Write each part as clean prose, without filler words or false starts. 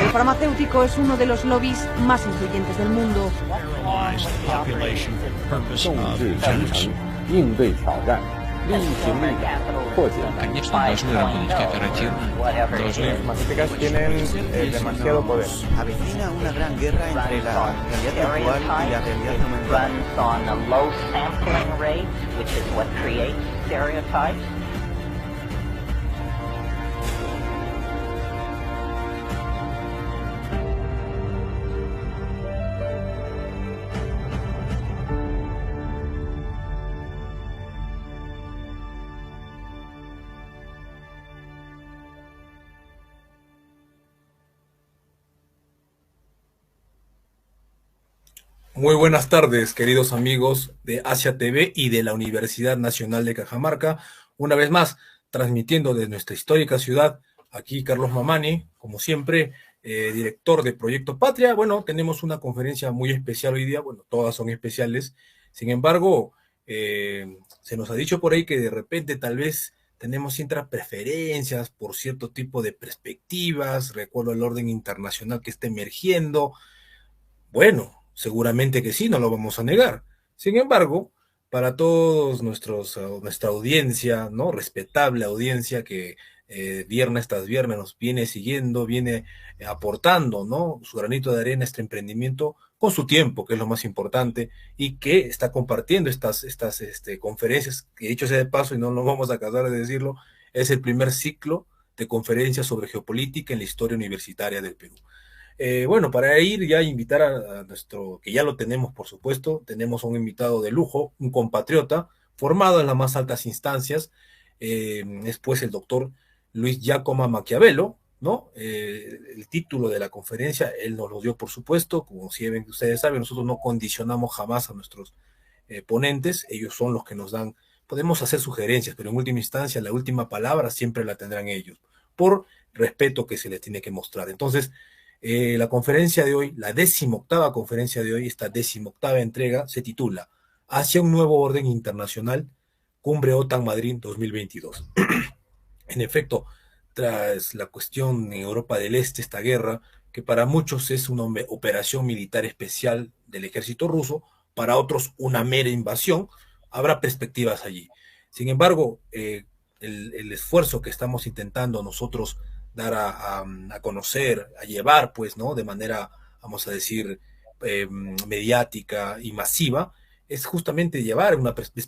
El farmacéutico es uno de los lobbies más influyentes del mundo. 众志成城，应对挑战，力行力改，破解难题。 demasiado poder. Avecina una gran guerra entre la realidad virtual y la realidad aumentada. Muy buenas tardes, queridos amigos de Asia TV y de la Universidad Nacional de Cajamarca. Una vez más, transmitiendo desde nuestra histórica ciudad, aquí Carlos Mamani, como siempre, director de Proyecto Patria. Bueno, tenemos una conferencia muy especial hoy día, bueno, todas son especiales. Sin embargo, se nos ha dicho por ahí que de repente tal vez tenemos ciertas preferencias por cierto tipo de perspectivas, recuerdo el orden internacional que está emergiendo. Bueno, seguramente que sí, no lo vamos a negar. Sin embargo, para todos nuestra audiencia, ¿no? Respetable audiencia que viernes tras viernes nos viene siguiendo, viene aportando, ¿no? Su granito de arena a este emprendimiento con su tiempo, que es lo más importante, y que está compartiendo estas conferencias, que dicho sea de paso, y no nos vamos a cansar de decirlo, es el primer ciclo de conferencias sobre geopolítica en la historia universitaria del Perú. Bueno, para ir ya a invitar a nuestro, que ya lo tenemos por supuesto, tenemos un invitado de lujo, un compatriota, formado en las más altas instancias, después el doctor Luis Giacomo Maquiavelo, ¿no? El título de la conferencia, él nos lo dio por supuesto, como si ustedes saben, nosotros no condicionamos jamás a nuestros ponentes, ellos son los que nos dan, podemos hacer sugerencias, pero en última instancia la última palabra siempre la tendrán ellos, por respeto que se les tiene que mostrar. Entonces, la conferencia de hoy, la 18ª conferencia de hoy, esta 18ª entrega, se titula Hacia un nuevo orden internacional, Cumbre OTAN Madrid 2022. En efecto, tras la cuestión en Europa del Este, esta guerra, que para muchos es una operación militar especial del ejército ruso, para otros una mera invasión, habrá perspectivas allí. Sin embargo, el esfuerzo que estamos intentando nosotros dar a conocer, a llevar, pues, ¿no? De manera, vamos a decir, mediática y masiva, es justamente llevar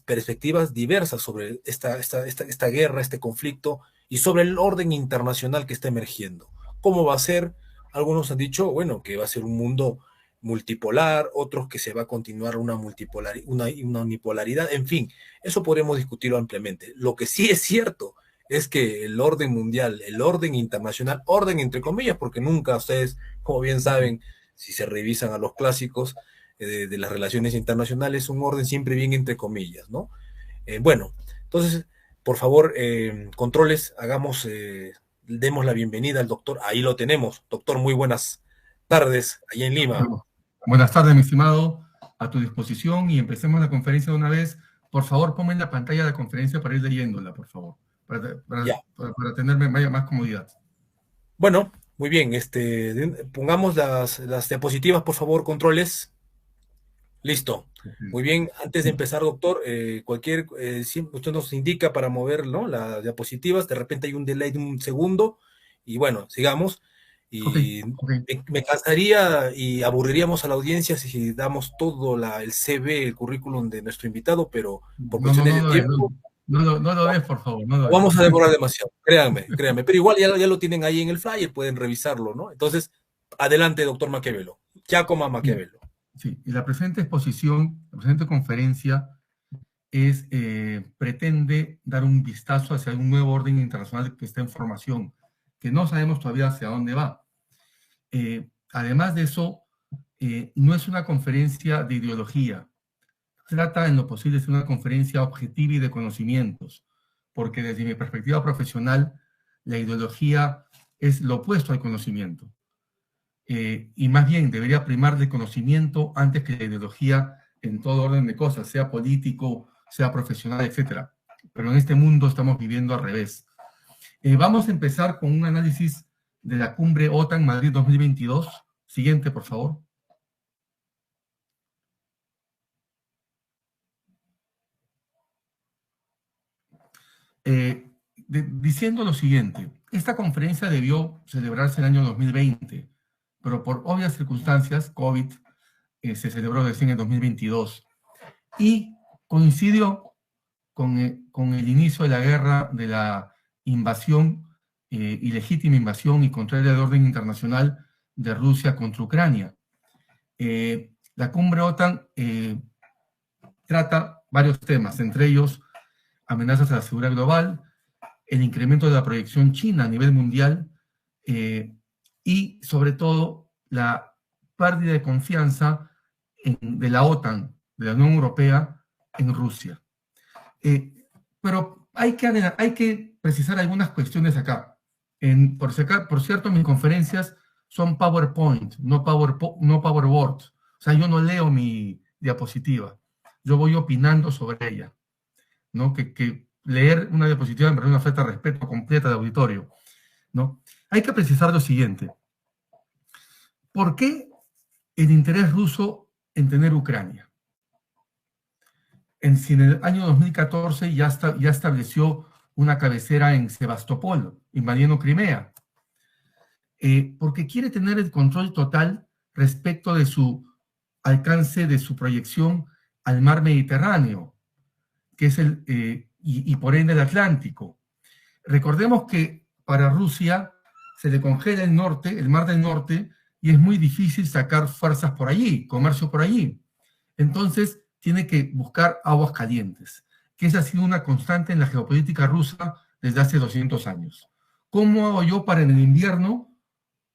perspectivas diversas sobre esta guerra, este conflicto, y sobre el orden internacional que está emergiendo. ¿Cómo va a ser? Algunos han dicho, bueno, que va a ser un mundo multipolar, otros que se va a continuar una unipolaridad, en fin, eso podremos discutirlo ampliamente. Lo que sí es cierto es que el orden mundial, el orden internacional, orden entre comillas, porque nunca ustedes, como bien saben, si se revisan a los clásicos de las relaciones internacionales, un orden siempre bien entre comillas, ¿no? Bueno, entonces, por favor, controles, demos la bienvenida al doctor, ahí lo tenemos. Doctor, muy buenas tardes, allá en Lima. Buenas tardes, mi estimado, a tu disposición, y empecemos la conferencia de una vez. Por favor, ponme en la pantalla de la conferencia para ir leyéndola, por favor. Para tener más comodidad. Bueno, muy bien, pongamos las diapositivas, por favor, controles. Listo. Muy bien, antes de empezar, doctor, usted nos indica para mover, ¿no? Las diapositivas, de repente hay un delay de un segundo, y bueno, sigamos. Y okay. Me cansaría y aburriríamos a la audiencia si damos todo el CV, el currículum de nuestro invitado, pero por cuestiones de tiempo... No lo des, por favor. No vamos a demorar demasiado, créanme. Pero igual ya lo tienen ahí en el flyer, pueden revisarlo, ¿no? Entonces, adelante, doctor Maquiavelo. Giacomo Maquiavelo. Sí, y la presente exposición, la presente conferencia, pretende dar un vistazo hacia un nuevo orden internacional que está en formación, que no sabemos todavía hacia dónde va. Además de eso, no es una conferencia de ideología. Trata en lo posible de ser una conferencia objetiva y de conocimientos, porque desde mi perspectiva profesional, la ideología es lo opuesto al conocimiento. Y más bien debería primar de conocimiento antes que la ideología en todo orden de cosas, sea político, sea profesional, etc. Pero en este mundo estamos viviendo al revés. Vamos a empezar con un análisis de la cumbre OTAN Madrid 2022. Siguiente, por favor. Diciendo lo siguiente, esta conferencia debió celebrarse el año 2020, pero por obvias circunstancias, COVID, se celebró recién en 2022 y coincidió con el inicio de la guerra, de la invasión, ilegítima invasión y contraria al orden internacional de Rusia contra Ucrania. La cumbre OTAN trata varios temas, entre ellos amenazas a la seguridad global, el incremento de la proyección china a nivel mundial y, sobre todo, la pérdida de confianza de la OTAN, de la Unión Europea, en Rusia. Pero hay que precisar algunas cuestiones acá. Por cierto, mis conferencias son PowerPoint, no PowerPoint. O sea, yo no leo mi diapositiva, yo voy opinando sobre ella, ¿no? Que leer una diapositiva me parece una falta de respeto completa de auditorio, ¿no? Hay que precisar lo siguiente. ¿Por qué el interés ruso en tener Ucrania? En el año 2014 ya estableció una cabecera en Sebastopol, invadiendo Crimea, porque quiere tener el control total respecto de su alcance, de su proyección al mar Mediterráneo, que es y por ende el Atlántico. Recordemos que para Rusia se le congela el norte, el mar del norte, y es muy difícil sacar fuerzas por allí, comercio por allí. Entonces tiene que buscar aguas calientes, que esa ha sido una constante en la geopolítica rusa desde hace 200 años. ¿Cómo hago yo para en el invierno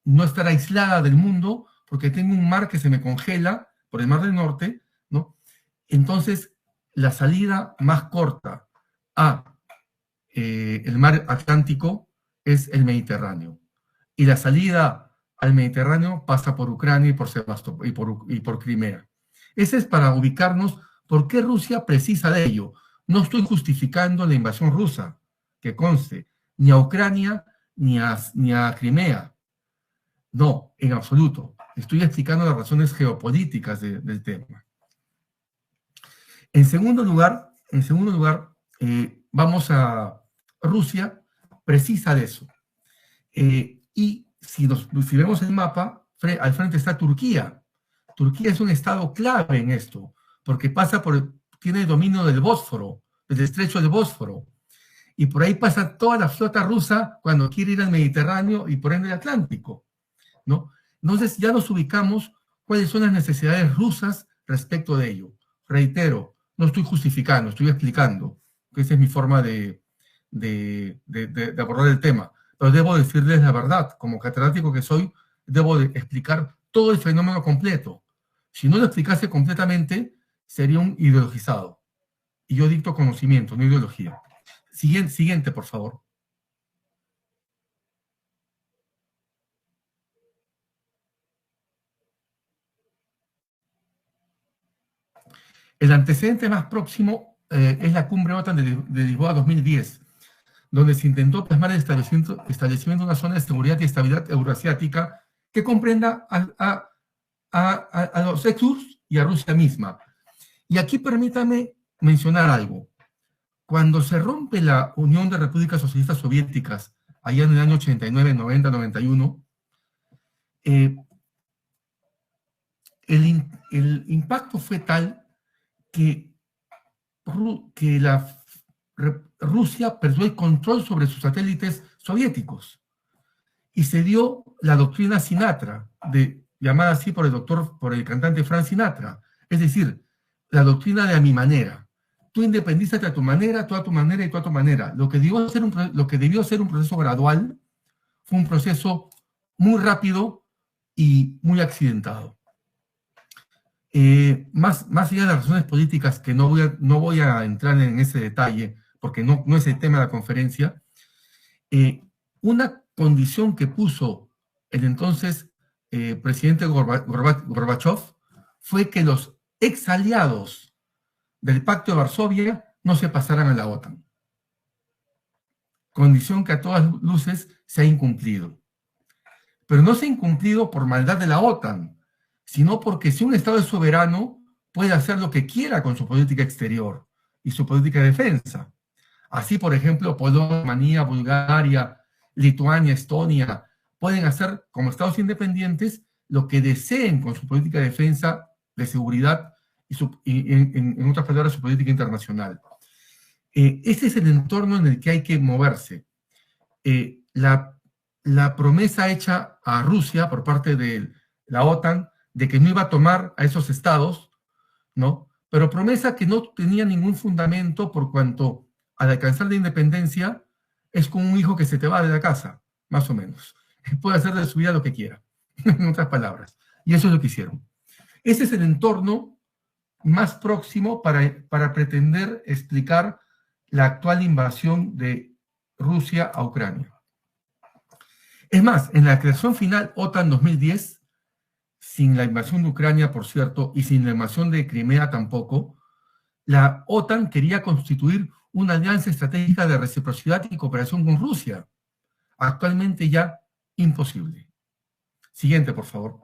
no estar aislada del mundo porque tengo un mar que se me congela por el mar del norte, ¿no? Entonces, la salida más corta a el mar Atlántico es el Mediterráneo. Y la salida al Mediterráneo pasa por Ucrania y por Sebastopol y por Crimea. Ese es para ubicarnos por qué Rusia precisa de ello. No estoy justificando la invasión rusa, que conste, ni a Ucrania ni a Crimea. No, en absoluto. Estoy explicando las razones geopolíticas del tema. En segundo lugar, vamos a Rusia, precisa de eso. Y si vemos el mapa, al frente está Turquía. Turquía es un estado clave en esto, porque tiene el dominio del Bósforo, del estrecho del Bósforo. Y por ahí pasa toda la flota rusa cuando quiere ir al Mediterráneo y por ende al Atlántico, ¿no? Entonces ya nos ubicamos cuáles son las necesidades rusas respecto de ello. Reitero, no estoy justificando, estoy explicando, que esa es mi forma de abordar el tema. Pero debo decirles la verdad, como catedrático que soy, debo de explicar todo el fenómeno completo. Si no lo explicase completamente, sería un ideologizado. Y yo dicto conocimiento, no ideología. Siguiente, por favor. El antecedente más próximo es la cumbre OTAN de Lisboa 2010, donde se intentó plasmar el establecimiento de una zona de seguridad y estabilidad euroasiática que comprenda a los ex-URSS y a Rusia misma. Y aquí permítame mencionar algo. Cuando se rompe la Unión de Repúblicas Socialistas Soviéticas, allá en el año 89, 90, 91, el impacto fue tal que Rusia perdió el control sobre sus satélites soviéticos y se dio la doctrina Sinatra, llamada así por el cantante Frank Sinatra, es decir, la doctrina de a mi manera. Tú independízate a tu manera, tú a tu manera y tú a tu manera. Lo que debió ser un proceso gradual fue un proceso muy rápido y muy accidentado. Más allá de las razones políticas, que no voy a entrar en ese detalle, porque no es el tema de la conferencia, una condición que puso el entonces presidente Gorbachev fue que los ex aliados del Pacto de Varsovia no se pasaran a la OTAN. Condición que a todas luces se ha incumplido. pero no se ha incumplido por maldad de la OTAN, sino porque si un Estado es soberano, puede hacer lo que quiera con su política exterior y su política de defensa. Así, por ejemplo, Polonia, Rumanía, Bulgaria, Lituania, Estonia, pueden hacer como Estados independientes lo que deseen con su política de defensa, de seguridad y en otras palabras, su política internacional. Ese es el entorno en el que hay que moverse. La promesa hecha a Rusia por parte de la OTAN de que no iba a tomar a esos estados, ¿no? Pero promesa que no tenía ningún fundamento por cuanto al alcanzar la independencia es como un hijo que se te va de la casa, más o menos. Puede hacer de su vida lo que quiera, en otras palabras. Y eso es lo que hicieron. Ese es el entorno más próximo para pretender explicar la actual invasión de Rusia a Ucrania. Es más, en la creación final OTAN 2010, sin la invasión de Ucrania, por cierto, y sin la invasión de Crimea tampoco, la OTAN quería constituir una alianza estratégica de reciprocidad y cooperación con Rusia. Actualmente ya imposible. Siguiente, por favor.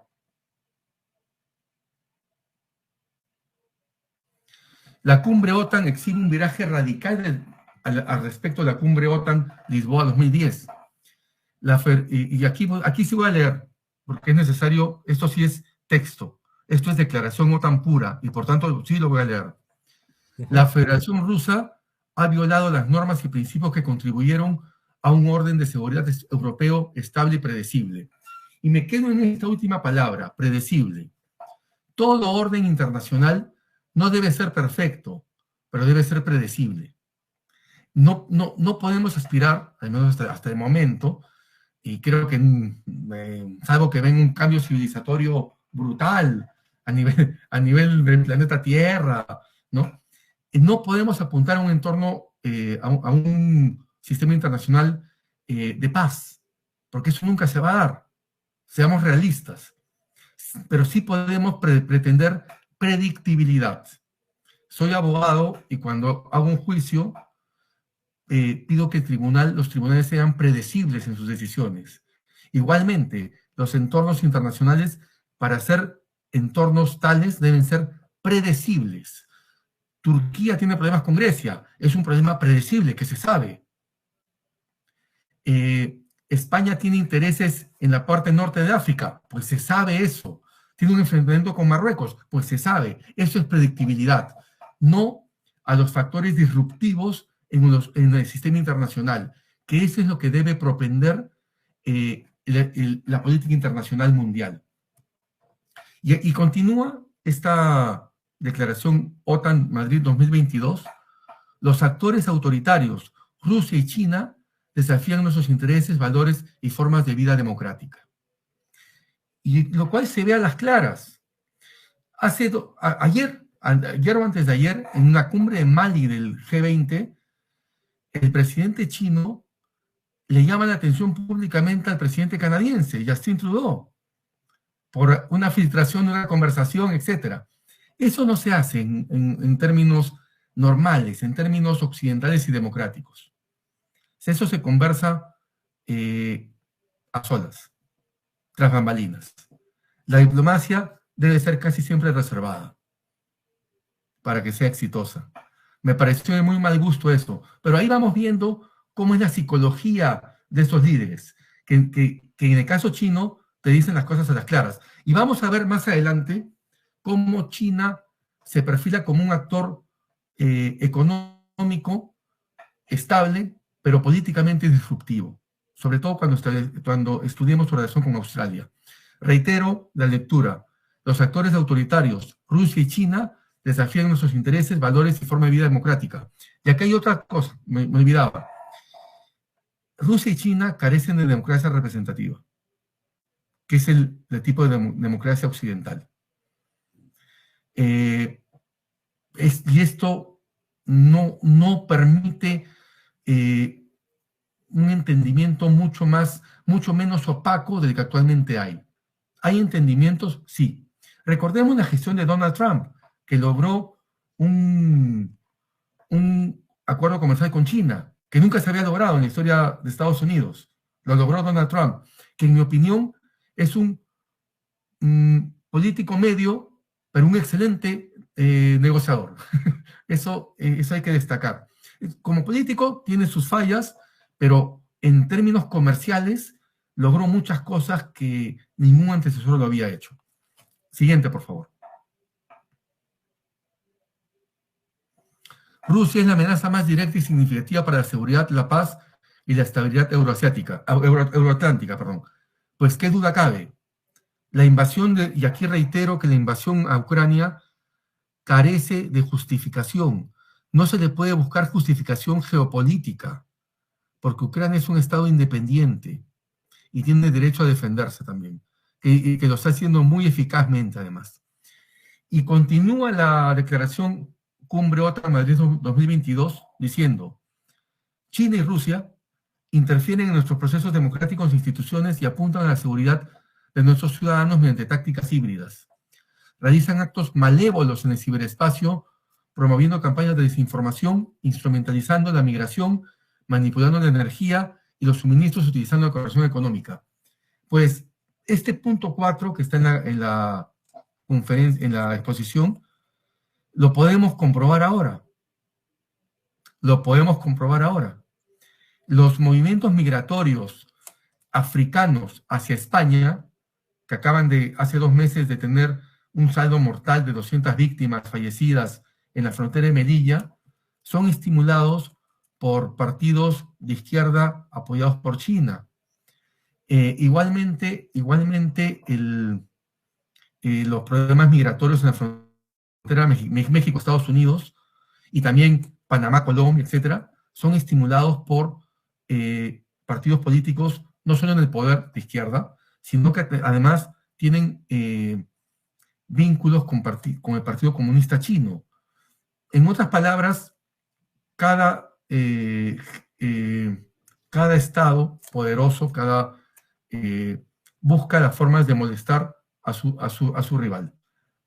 La cumbre OTAN exhibe un viraje radical al respecto de la cumbre OTAN Lisboa 2010. Y aquí sí voy a leer, porque es necesario, esto sí es texto, esto es declaración OTAN pura, y por tanto sí lo voy a leer. La Federación Rusa ha violado las normas y principios que contribuyeron a un orden de seguridad europeo estable y predecible. Y me quedo en esta última palabra, predecible. Todo orden internacional no debe ser perfecto, pero debe ser predecible. No podemos aspirar, al menos hasta el momento, y creo que salvo que venga un cambio civilizatorio brutal a nivel del planeta Tierra, ¿no? No podemos apuntar a un entorno, a un sistema internacional de paz, porque eso nunca se va a dar. Seamos realistas. Pero sí podemos pretender predictibilidad. Soy abogado y cuando hago un juicio pido que los tribunales sean predecibles en sus decisiones. Igualmente, los entornos internacionales, para ser entornos tales, deben ser predecibles. Turquía tiene problemas con Grecia, es un problema predecible que se sabe. España tiene intereses en la parte norte de África, pues se sabe eso. Tiene un enfrentamiento con Marruecos, pues se sabe. Eso es predictibilidad. No a los factores disruptivos en el sistema internacional, que eso es lo que debe propender la política internacional mundial. Y continúa esta declaración OTAN Madrid 2022. Los actores autoritarios, Rusia y China, desafían nuestros intereses, valores y formas de vida democrática. Y lo cual se ve a las claras. Ayer o antes de ayer, en una cumbre en Mali del G20, el presidente chino le llama la atención públicamente al presidente canadiense, Justin Trudeau, por una filtración de una conversación, etc. Eso no se hace en términos normales, en términos occidentales y democráticos. Eso se conversa a solas, tras bambalinas. La diplomacia debe ser casi siempre reservada para que sea exitosa. Me pareció de muy mal gusto eso, pero ahí vamos viendo cómo es la psicología de esos líderes, que en el caso chino te dicen las cosas a las claras. Y vamos a ver más adelante cómo China se perfila como un actor económico estable, pero políticamente disruptivo, sobre todo cuando estudiemos su relación con Australia. Reitero la lectura. Los actores autoritarios, Rusia y China, desafían nuestros intereses, valores y forma de vida democrática. Y acá hay otra cosa, me olvidaba. Rusia y China carecen de democracia representativa, que es el tipo de democracia occidental. Y esto no permite un entendimiento mucho menos opaco del que actualmente hay. ¿Hay entendimientos? Sí. Recordemos la gestión de Donald Trump, que logró un acuerdo comercial con China, que nunca se había logrado en la historia de Estados Unidos. Lo logró Donald Trump, que en mi opinión es un político medio, pero un excelente negociador. Eso hay que destacar. Como político tiene sus fallas, pero en términos comerciales logró muchas cosas que ningún antecesor lo había hecho. Siguiente, por favor. Rusia es la amenaza más directa y significativa para la seguridad, la paz y la estabilidad euroatlántica. Pues qué duda cabe. La invasión y aquí reitero que la invasión a Ucrania carece de justificación. No se le puede buscar justificación geopolítica, porque Ucrania es un Estado independiente y tiene derecho a defenderse también, que lo está haciendo muy eficazmente además. Y continúa la declaración Cumbre OTAN Madrid 2022 diciendo: China y Rusia interfieren en nuestros procesos democráticos e instituciones y apuntan a la seguridad de nuestros ciudadanos mediante tácticas híbridas. Realizan actos malévolos en el ciberespacio, promoviendo campañas de desinformación, instrumentalizando la migración, manipulando la energía y los suministros utilizando la cooperación económica. Pues este punto 4 que está en la conferencia, en la exposición, lo podemos comprobar ahora. Lo podemos comprobar ahora. Los movimientos migratorios africanos hacia España, que acaban de, hace 2 meses, de tener un saldo mortal de 200 víctimas fallecidas en la frontera de Melilla, son estimulados por partidos de izquierda apoyados por China. Igualmente los problemas migratorios en la frontera México-Estados Unidos y también Panamá, Colombia, etcétera, son estimulados por partidos políticos no solo en el poder de izquierda, sino que además tienen vínculos con el Partido Comunista Chino. En otras palabras, cada estado poderoso, busca las formas de molestar a su rival,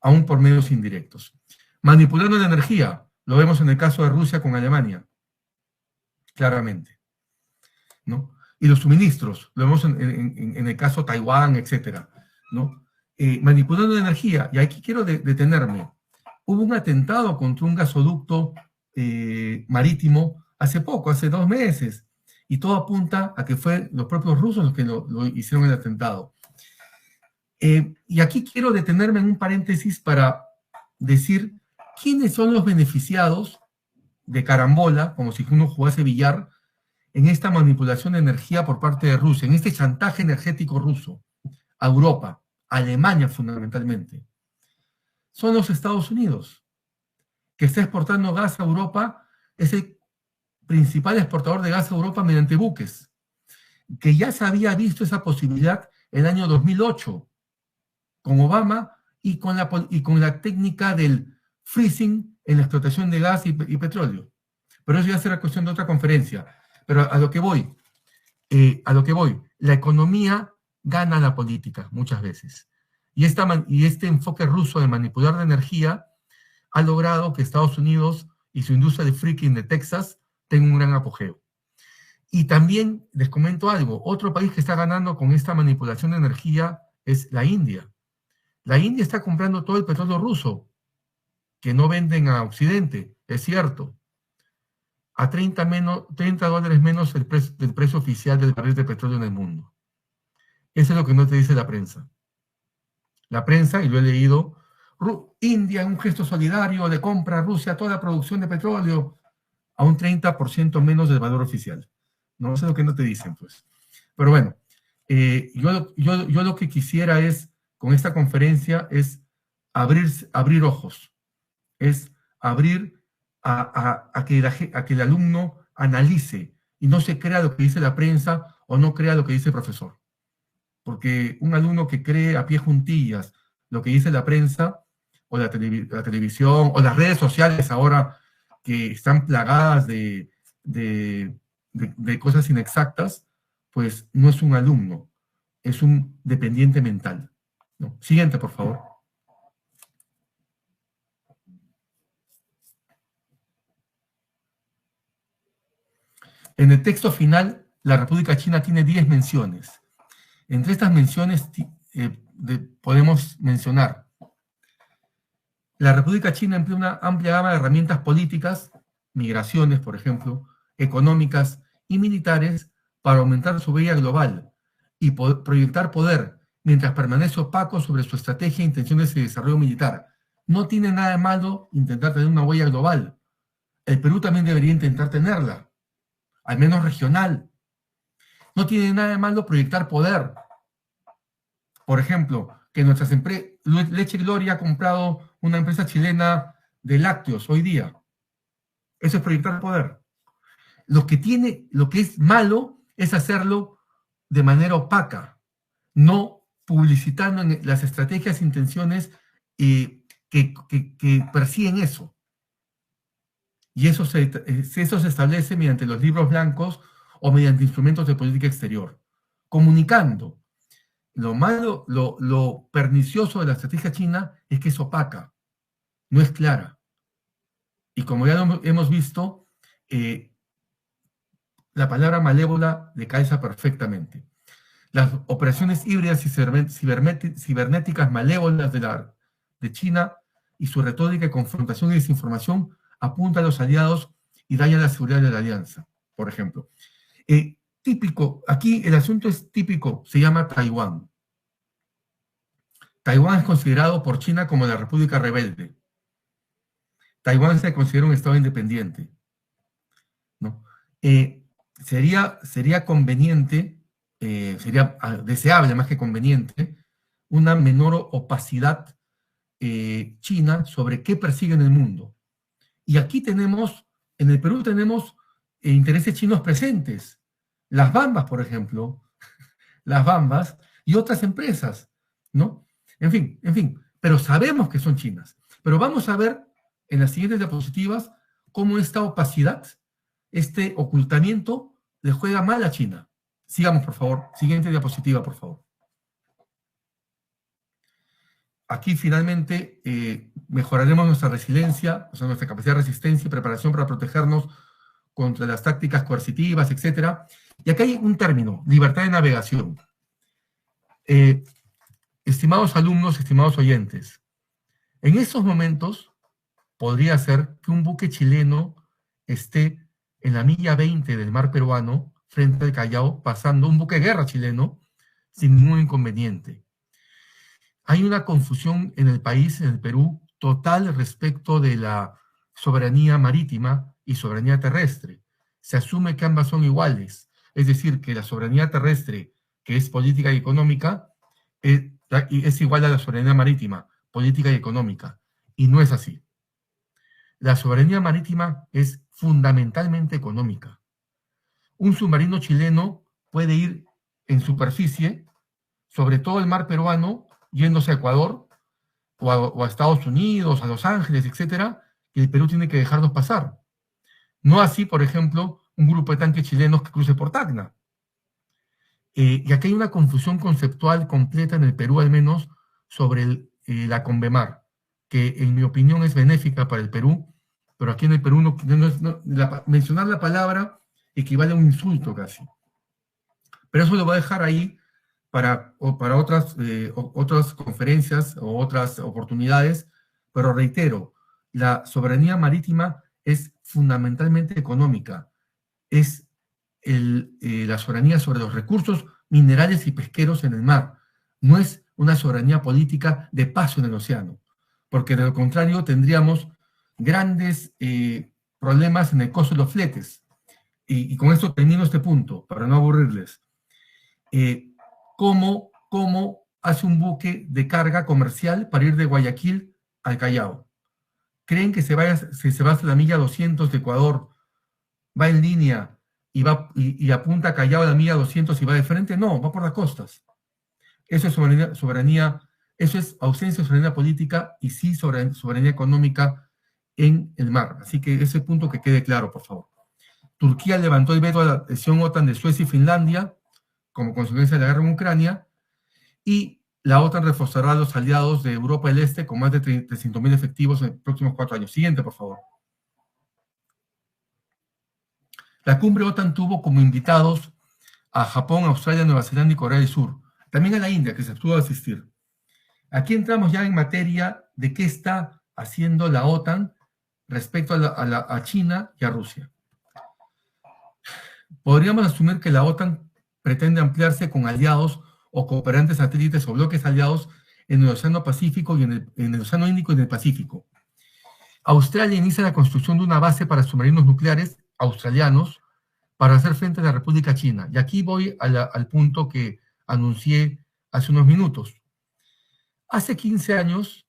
aún por medios indirectos. Manipulando la energía, lo vemos en el caso de Rusia con Alemania, claramente, ¿no? Y los suministros, lo vemos en el caso de Taiwán, etcétera, ¿no? Manipulando la energía, y aquí quiero detenerme. Hubo un atentado contra un gasoducto marítimo hace poco, hace 2 meses, y todo apunta a que fue los propios rusos los que lo hicieron el atentado. Y aquí quiero detenerme en un paréntesis para decir quiénes son los beneficiados de carambola, como si uno jugase billar, en esta manipulación de energía por parte de Rusia, en este chantaje energético ruso a Europa, a Alemania fundamentalmente. Son los Estados Unidos, que está exportando gas a Europa, es el principal exportador de gas a Europa mediante buques, que ya se había visto esa posibilidad el año 2008, con Obama y con la técnica del freezing en la explotación de gas y petróleo. Pero eso ya será cuestión de otra conferencia. Pero a lo que voy, la economía gana la política muchas veces. Y este enfoque ruso de manipular la energía ha logrado que Estados Unidos y su industria de fracking de Texas tengan un gran apogeo. Y también les comento algo, otro país que está ganando con esta manipulación de energía es la India. La India está comprando todo el petróleo ruso, que no venden a Occidente, es cierto, a $30 menos del precio oficial del barril de petróleo en el mundo. Eso es lo que no te dice la prensa. La prensa, y lo he leído, India en un gesto solidario le compra a Rusia toda la producción de petróleo a un 30% menos del valor oficial. No sé lo que no te dicen, pues. Pero bueno, yo lo que quisiera es, con esta conferencia, es abrir ojos, es abrir a que el alumno analice y no se crea lo que dice la prensa o no crea lo que dice el profesor. Porque un alumno que cree a pie juntillas lo que dice la prensa o la televisión o las redes sociales ahora que están plagadas de cosas inexactas, pues no es un alumno, es un dependiente mental, ¿no? Siguiente, por favor. En el texto final, la República China tiene 10 menciones. Entre estas menciones podemos mencionar. La República China emplea una amplia gama de herramientas políticas, migraciones, por ejemplo, económicas y militares, para aumentar su huella global y proyectar poder, mientras permanece opaco sobre su estrategia, intenciones y desarrollo militar. No tiene nada de malo intentar tener una huella global. El Perú también debería intentar tenerla, al menos regional. No tiene nada de malo proyectar poder. Por ejemplo, que nuestras empresas, Leche Gloria ha comprado una empresa chilena de lácteos hoy día. Eso es proyectar poder. Lo que es malo es hacerlo de manera opaca, no publicitando en las estrategias e intenciones que persiguen eso. Y eso se establece mediante los libros blancos o mediante instrumentos de política exterior, comunicando. Lo malo, lo pernicioso de la estrategia china es que es opaca, no es clara. Y como ya lo hemos visto, la palabra malévola le calza perfectamente. Las operaciones híbridas y cibernéticas malévolas de China y su retórica de confrontación y desinformación apunta a los aliados y daña la seguridad de la alianza, por ejemplo. Típico, aquí el asunto es típico, se llama Taiwán. Taiwán es considerado por China como la república rebelde. Taiwán se considera un estado independiente, ¿no? Sería conveniente, sería deseable más que conveniente, una menor opacidad china sobre qué persigue en el mundo. Y aquí tenemos, en el Perú tenemos intereses chinos presentes. Las Bambas, por ejemplo, las Bambas y otras empresas, ¿no? En fin, pero sabemos que son chinas. Pero vamos a ver en las siguientes diapositivas cómo esta opacidad, este ocultamiento, le juega mal a China. Sigamos, por favor. Siguiente diapositiva, por favor. Aquí finalmente mejoraremos nuestra resiliencia, o sea, nuestra capacidad de resistencia y preparación para protegernos contra las tácticas coercitivas, etc. Y aquí hay un término, libertad de navegación. Estimados alumnos, estimados oyentes, en estos momentos podría ser que un buque chileno esté en la milla 20 del mar peruano, frente al Callao, pasando un buque de guerra chileno sin ningún inconveniente. Hay una confusión en el país, en el Perú, total respecto de la soberanía marítima y soberanía terrestre. Se asume que ambas son iguales, es decir, que la soberanía terrestre, que es política y económica, es igual a la soberanía marítima, política y económica, y no es así. La soberanía marítima es fundamentalmente económica. Un submarino chileno puede ir en superficie, sobre todo el mar peruano, yéndose a Ecuador, o a Estados Unidos, a Los Ángeles, etcétera, y el Perú tiene que dejarnos pasar. No así, por ejemplo, un grupo de tanques chilenos que cruce por Tacna. Y aquí hay una confusión conceptual completa en el Perú, al menos, sobre la Convemar, que en mi opinión es benéfica para el Perú, pero aquí en el Perú mencionar la palabra equivale a un insulto casi. Pero eso lo voy a dejar ahí para otras conferencias o otras oportunidades, pero reitero, la soberanía marítima es fundamentalmente económica, es la soberanía sobre los recursos minerales y pesqueros en el mar, no es una soberanía política de paso en el océano, porque de lo contrario tendríamos grandes problemas en el costo de los fletes. Y con esto termino este punto, para no aburrirles. ¿Cómo hace un buque de carga comercial para ir de Guayaquil al Callao? ¿Creen que se va hasta la milla 200 de Ecuador, va en línea y apunta a Callao a la milla 200 y va de frente? No, va por las costas. Eso es soberanía, eso es ausencia de soberanía política y sí soberanía económica en el mar. Así que ese punto que quede claro, por favor. Turquía levantó el veto a la adhesión OTAN de Suecia y Finlandia como consecuencia de la guerra en Ucrania, y la OTAN reforzará a los aliados de Europa del Este con más de 300.000 efectivos en los próximos 4 años. Siguiente, por favor. La cumbre OTAN tuvo como invitados a Japón, Australia, Nueva Zelanda y Corea del Sur. también a la India, que se abstuvo de asistir. Aquí entramos ya en materia de qué está haciendo la OTAN respecto a China y a Rusia. Podríamos asumir que la OTAN pretende ampliarse con aliados o cooperantes satélites o bloques aliados en el Océano Pacífico y en el Océano Índico y en el Pacífico. Australia inicia la construcción de una base para submarinos nucleares australianos para hacer frente a la República China. Y aquí voy al punto que anuncié hace unos minutos. Hace 15 años,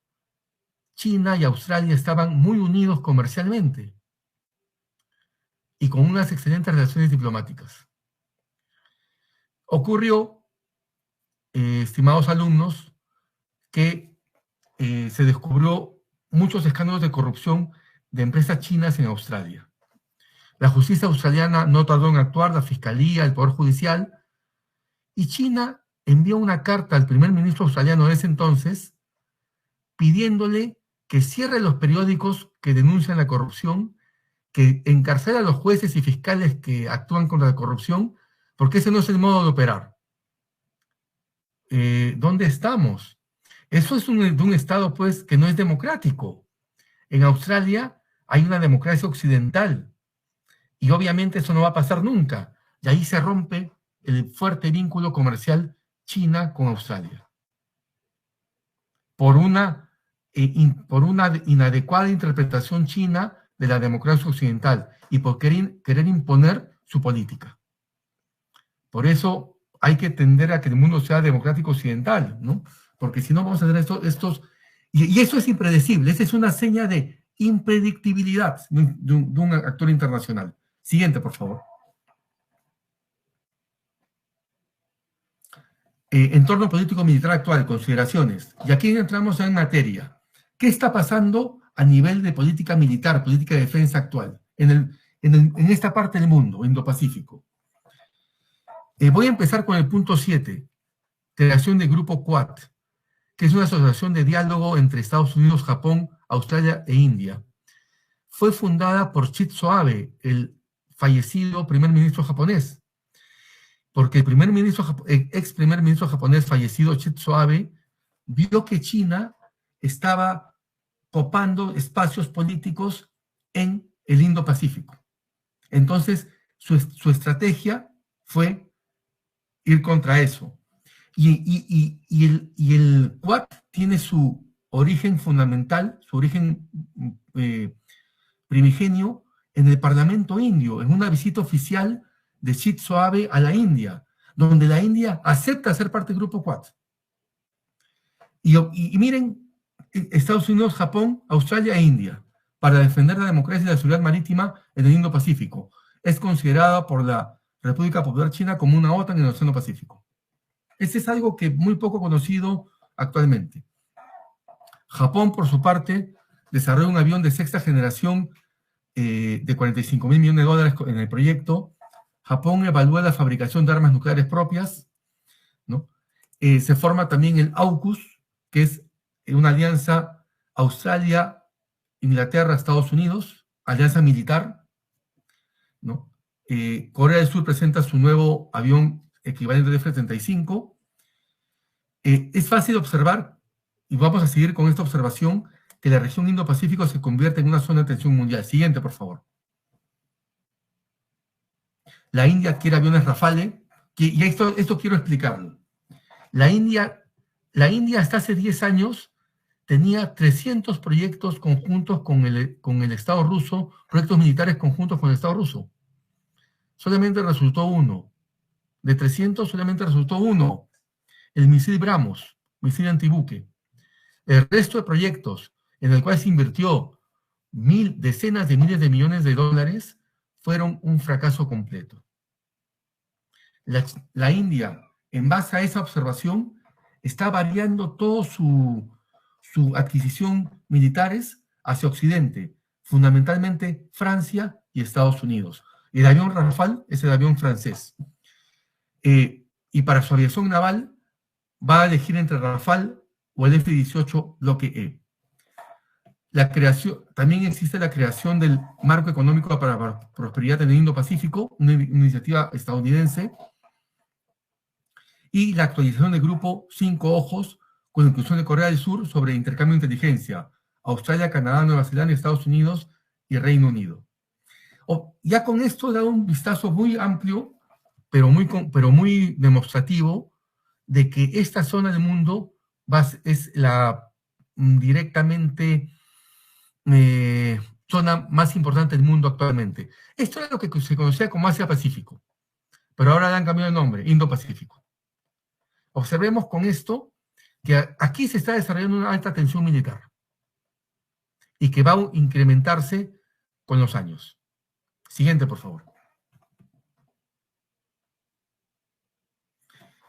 China y Australia estaban muy unidos comercialmente y con unas excelentes relaciones diplomáticas. Ocurrió, estimados alumnos, que se descubrió muchos escándalos de corrupción de empresas chinas en Australia. La justicia australiana no tardó en actuar, la fiscalía, el poder judicial, y China envió una carta al primer ministro australiano de ese entonces pidiéndole que cierre los periódicos que denuncian la corrupción, que encarcela a los jueces y fiscales que actúan contra la corrupción, porque ese no es el modo de operar. ¿Dónde estamos? Eso es de un Estado, pues, que no es democrático. En Australia hay una democracia occidental y obviamente eso no va a pasar nunca. Y ahí se rompe el fuerte vínculo comercial China con Australia. Por una inadecuada interpretación china de la democracia occidental y por querer imponer su política. Por eso hay que tender a que el mundo sea democrático occidental, ¿no? Porque si no vamos a tener y eso es impredecible, esa es una seña de impredictibilidad de un actor internacional. Siguiente, por favor. Entorno político-militar actual, consideraciones. Y aquí entramos en materia. ¿Qué está pasando a nivel de política militar, política de defensa actual, en esta parte del mundo, Indo-Pacífico? Voy a empezar con el punto 7, creación del Grupo Quad, que es una asociación de diálogo entre Estados Unidos, Japón, Australia e India. Fue fundada por Shinzo Abe, el fallecido primer ministro japonés, porque el ex primer ministro japonés fallecido, Shinzo Abe, vio que China estaba copando espacios políticos en el Indo-Pacífico. Entonces, su estrategia fue ir contra eso. Y el Quad tiene su origen fundamental, su origen primigenio en el Parlamento indio, en una visita oficial de Shinzo Abe a la India, donde la India acepta ser parte del Grupo Quad. Y miren, Estados Unidos, Japón, Australia e India, para defender la democracia y la seguridad marítima en el Indo-Pacífico. Es considerada por la República Popular China como una OTAN en el Océano Pacífico. Ese es algo que muy poco conocido actualmente. Japón, por su parte, desarrolla un avión de sexta generación de 45.000 millones de dólares en el proyecto. Japón evalúa la fabricación de armas nucleares propias, ¿no? Se forma también el AUKUS, que es una alianza Australia, Inglaterra, Estados Unidos, alianza militar, ¿no? Corea del Sur presenta su nuevo avión equivalente al F-35. Es fácil observar, y vamos a seguir con esta observación, que la región Indo-Pacífico se convierte en una zona de tensión mundial. Siguiente, por favor. La India adquiere aviones Rafale, y esto quiero explicarlo. La India hasta hace 10 años tenía 300 proyectos conjuntos con el Estado ruso, proyectos militares conjuntos con el Estado ruso. Solamente resultó uno. De 300 solamente resultó uno. El misil BrahMos, misil antibuque. El resto de proyectos en el cual se invirtió decenas de miles de millones de dólares fueron un fracaso completo. La India, en base a esa observación, está variando toda su adquisición militares hacia Occidente, fundamentalmente Francia y Estados Unidos. El avión Rafale es el avión francés. Y para su aviación naval va a elegir entre Rafale o el F-18 Bloque E. También existe la creación del Marco Económico para la Prosperidad en el Indo-Pacífico, una iniciativa estadounidense. y la actualización del grupo 5 ojos con la inclusión de Corea del Sur sobre intercambio de inteligencia, Australia, Canadá, Nueva Zelanda, Estados Unidos y Reino Unido. Ya con esto he dado un vistazo muy amplio, pero muy demostrativo, de que esta zona del mundo es la directamente zona más importante del mundo actualmente. Esto era lo que se conocía como Asia-Pacífico, pero ahora le han cambiado el nombre, Indo-Pacífico. Observemos con esto que aquí se está desarrollando una alta tensión militar y que va a incrementarse con los años. Siguiente, por favor.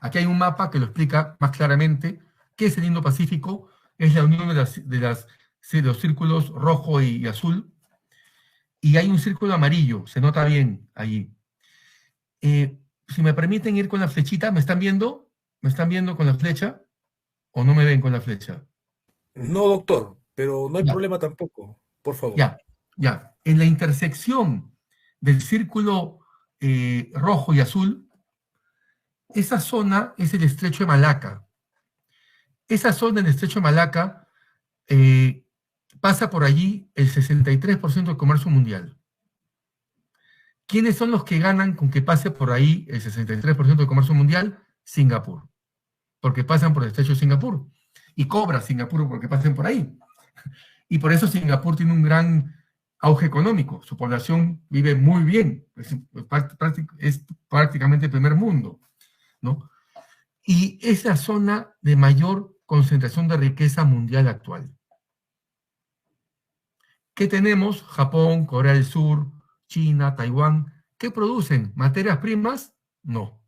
Aquí hay un mapa que lo explica más claramente. ¿Qué es el Indo-Pacífico? Es la unión de los círculos rojo y azul. Y hay un círculo amarillo, se nota bien allí. Si me permiten ir con la flechita, ¿me están viendo? ¿Me están viendo con la flecha? ¿O no me ven con la flecha? No, doctor, pero no hay problema tampoco, por favor. Ya. En la intersección del círculo rojo y azul, esa zona es el estrecho de Malaca. Esa zona del estrecho de Malaca pasa por allí el 63% del comercio mundial. ¿Quiénes son los que ganan con que pase por ahí el 63% del comercio mundial? Singapur, porque pasan por el estrecho de Singapur. Y cobra Singapur porque pasen por ahí. Y por eso Singapur tiene un gran auge económico. Su población vive muy bien. Es prácticamente el primer mundo, ¿no? Y es la zona de mayor concentración de riqueza mundial actual. ¿Qué tenemos? Japón, Corea del Sur, China, Taiwán. ¿Qué producen? ¿Materias primas? No.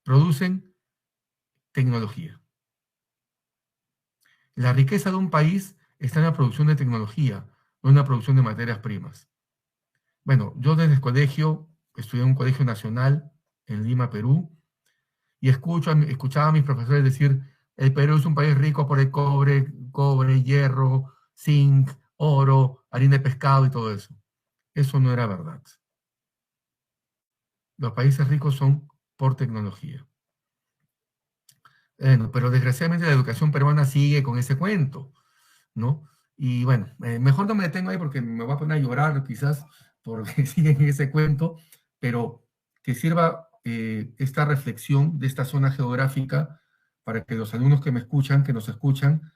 Producen tecnología. La riqueza de un país está en la producción de tecnología, no en la producción de materias primas. Bueno, yo desde el colegio, estudié en un colegio nacional en Lima, Perú, y escuchaba a mis profesores decir, el Perú es un país rico por el cobre, hierro, zinc, oro, harina de pescado y todo eso. Eso no era verdad. Los países ricos son por tecnología. Bueno, pero desgraciadamente la educación peruana sigue con ese cuento, ¿no? Y bueno, mejor no me detengo ahí porque me voy a poner a llorar quizás porque siguen ese cuento, pero que sirva esta reflexión de esta zona geográfica para que los alumnos que nos escuchan,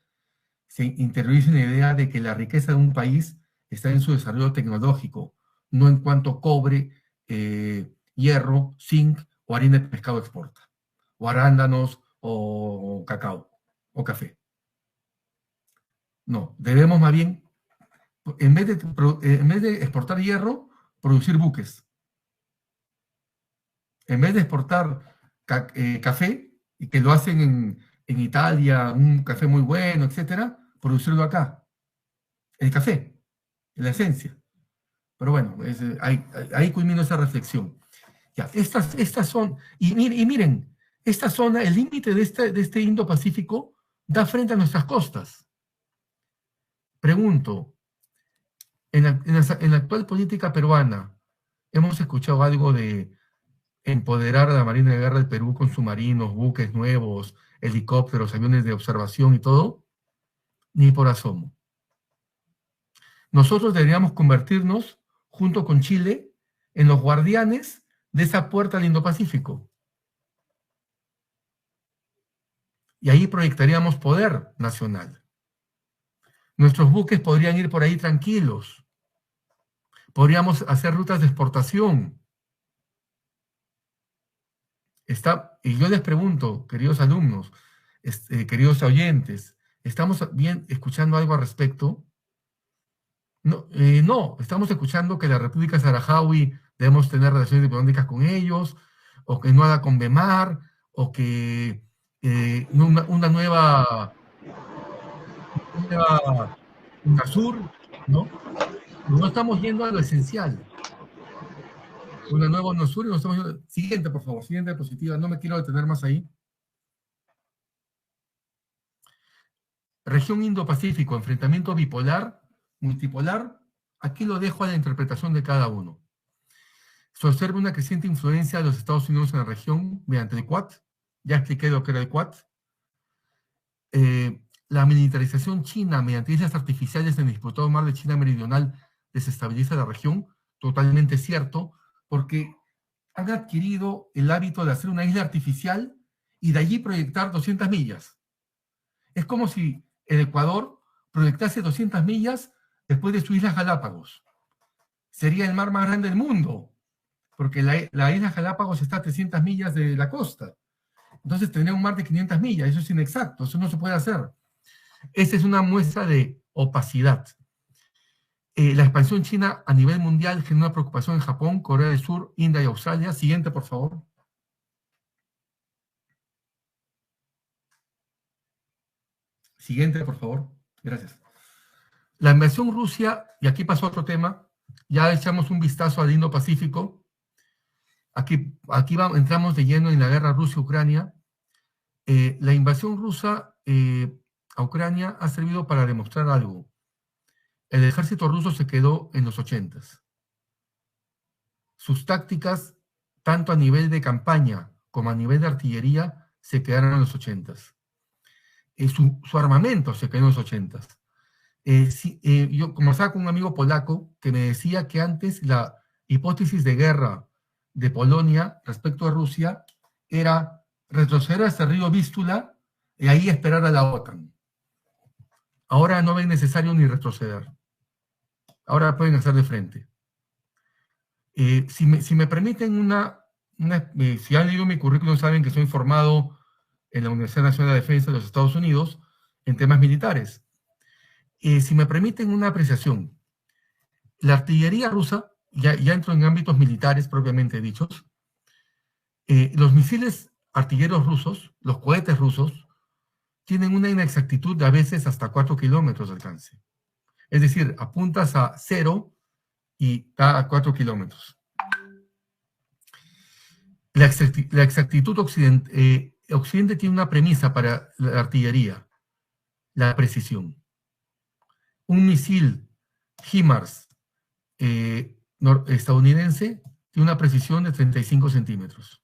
se interioricen la idea de que la riqueza de un país está en su desarrollo tecnológico, no en cuanto cobre, hierro, zinc o harina de pescado exporta, o arándanos, o cacao, o café. No, debemos más bien, en vez de exportar hierro, producir buques. En vez de exportar café, y que lo hacen en Italia, un café muy bueno, etcétera, producirlo acá. El café, la esencia. Pero bueno, ahí culmino esa reflexión. Ya, estas son, y miren, esta zona, el límite de este Indo-Pacífico da frente a nuestras costas. Pregunto, en la actual política peruana, ¿hemos escuchado algo de empoderar a la Marina de Guerra del Perú con submarinos, buques nuevos, helicópteros, aviones de observación y todo? Ni por asomo. Nosotros deberíamos convertirnos, junto con Chile, en los guardianes de esa puerta al Indo-Pacífico. Y ahí proyectaríamos poder nacional. Nuestros buques podrían ir por ahí tranquilos. Podríamos hacer rutas de exportación. Y yo les pregunto, queridos alumnos, queridos oyentes, ¿estamos bien escuchando algo al respecto? No, estamos escuchando que la República Saharaui debemos tener relaciones diplomáticas con ellos, o que no haga con Bemar, o que una nueva UNASUR, ¿no? No estamos yendo a lo esencial. Una nueva UNASUR y no estamos yendo... Siguiente, por favor, siguiente diapositiva, no me quiero detener más ahí. Región Indo-Pacífico, enfrentamiento bipolar, multipolar, aquí lo dejo a la interpretación de cada uno. Se observa una creciente influencia de los Estados Unidos en la región mediante el Quad, ya expliqué lo que era el Quad. La militarización china mediante islas artificiales en el disputado mar de China Meridional desestabiliza la región, totalmente cierto, porque han adquirido el hábito de hacer una isla artificial y de allí proyectar 200 millas. Es como si el Ecuador proyectase 200 millas después de sus Islas Galápagos. Sería el mar más grande del mundo, porque la isla Galápagos está a 300 millas de la costa. Entonces tendría un mar de 500 millas. Eso es inexacto, eso no se puede hacer. Esa es una muestra de opacidad. La expansión china a nivel mundial genera una preocupación en Japón, Corea del Sur, India y Australia. Siguiente, por favor. Siguiente, por favor. Gracias. La invasión Rusia, y aquí pasó otro tema, ya echamos un vistazo al Indo-Pacífico. Aquí entramos de lleno en la guerra Rusia-Ucrania. La invasión rusa a Ucrania ha servido para demostrar algo. El ejército ruso se quedó en los 80s. Sus tácticas, tanto a nivel de campaña como a nivel de artillería, se quedaron en los 80s. Su armamento se quedó en los 80s. Yo conversaba con un amigo polaco que me decía que antes la hipótesis de guerra de Polonia respecto a Rusia era retroceder hasta el río Vístula y ahí esperar a la OTAN. Ahora no ven necesario ni retroceder. Ahora pueden hacer de frente. Si me permiten si han leído mi currículum saben que soy formado en la Universidad Nacional de Defensa de los Estados Unidos en temas militares. Si me permiten una apreciación, la artillería rusa, ya entro en ámbitos militares propiamente dichos, los misiles artilleros rusos, los cohetes rusos, tienen una inexactitud de a veces hasta 4 kilómetros de alcance. Es decir, apuntas a 0 y está a 4 kilómetros. La exactitud Occidente tiene una premisa para la artillería, la precisión. Un misil HIMARS estadounidense tiene una precisión de 35 centímetros.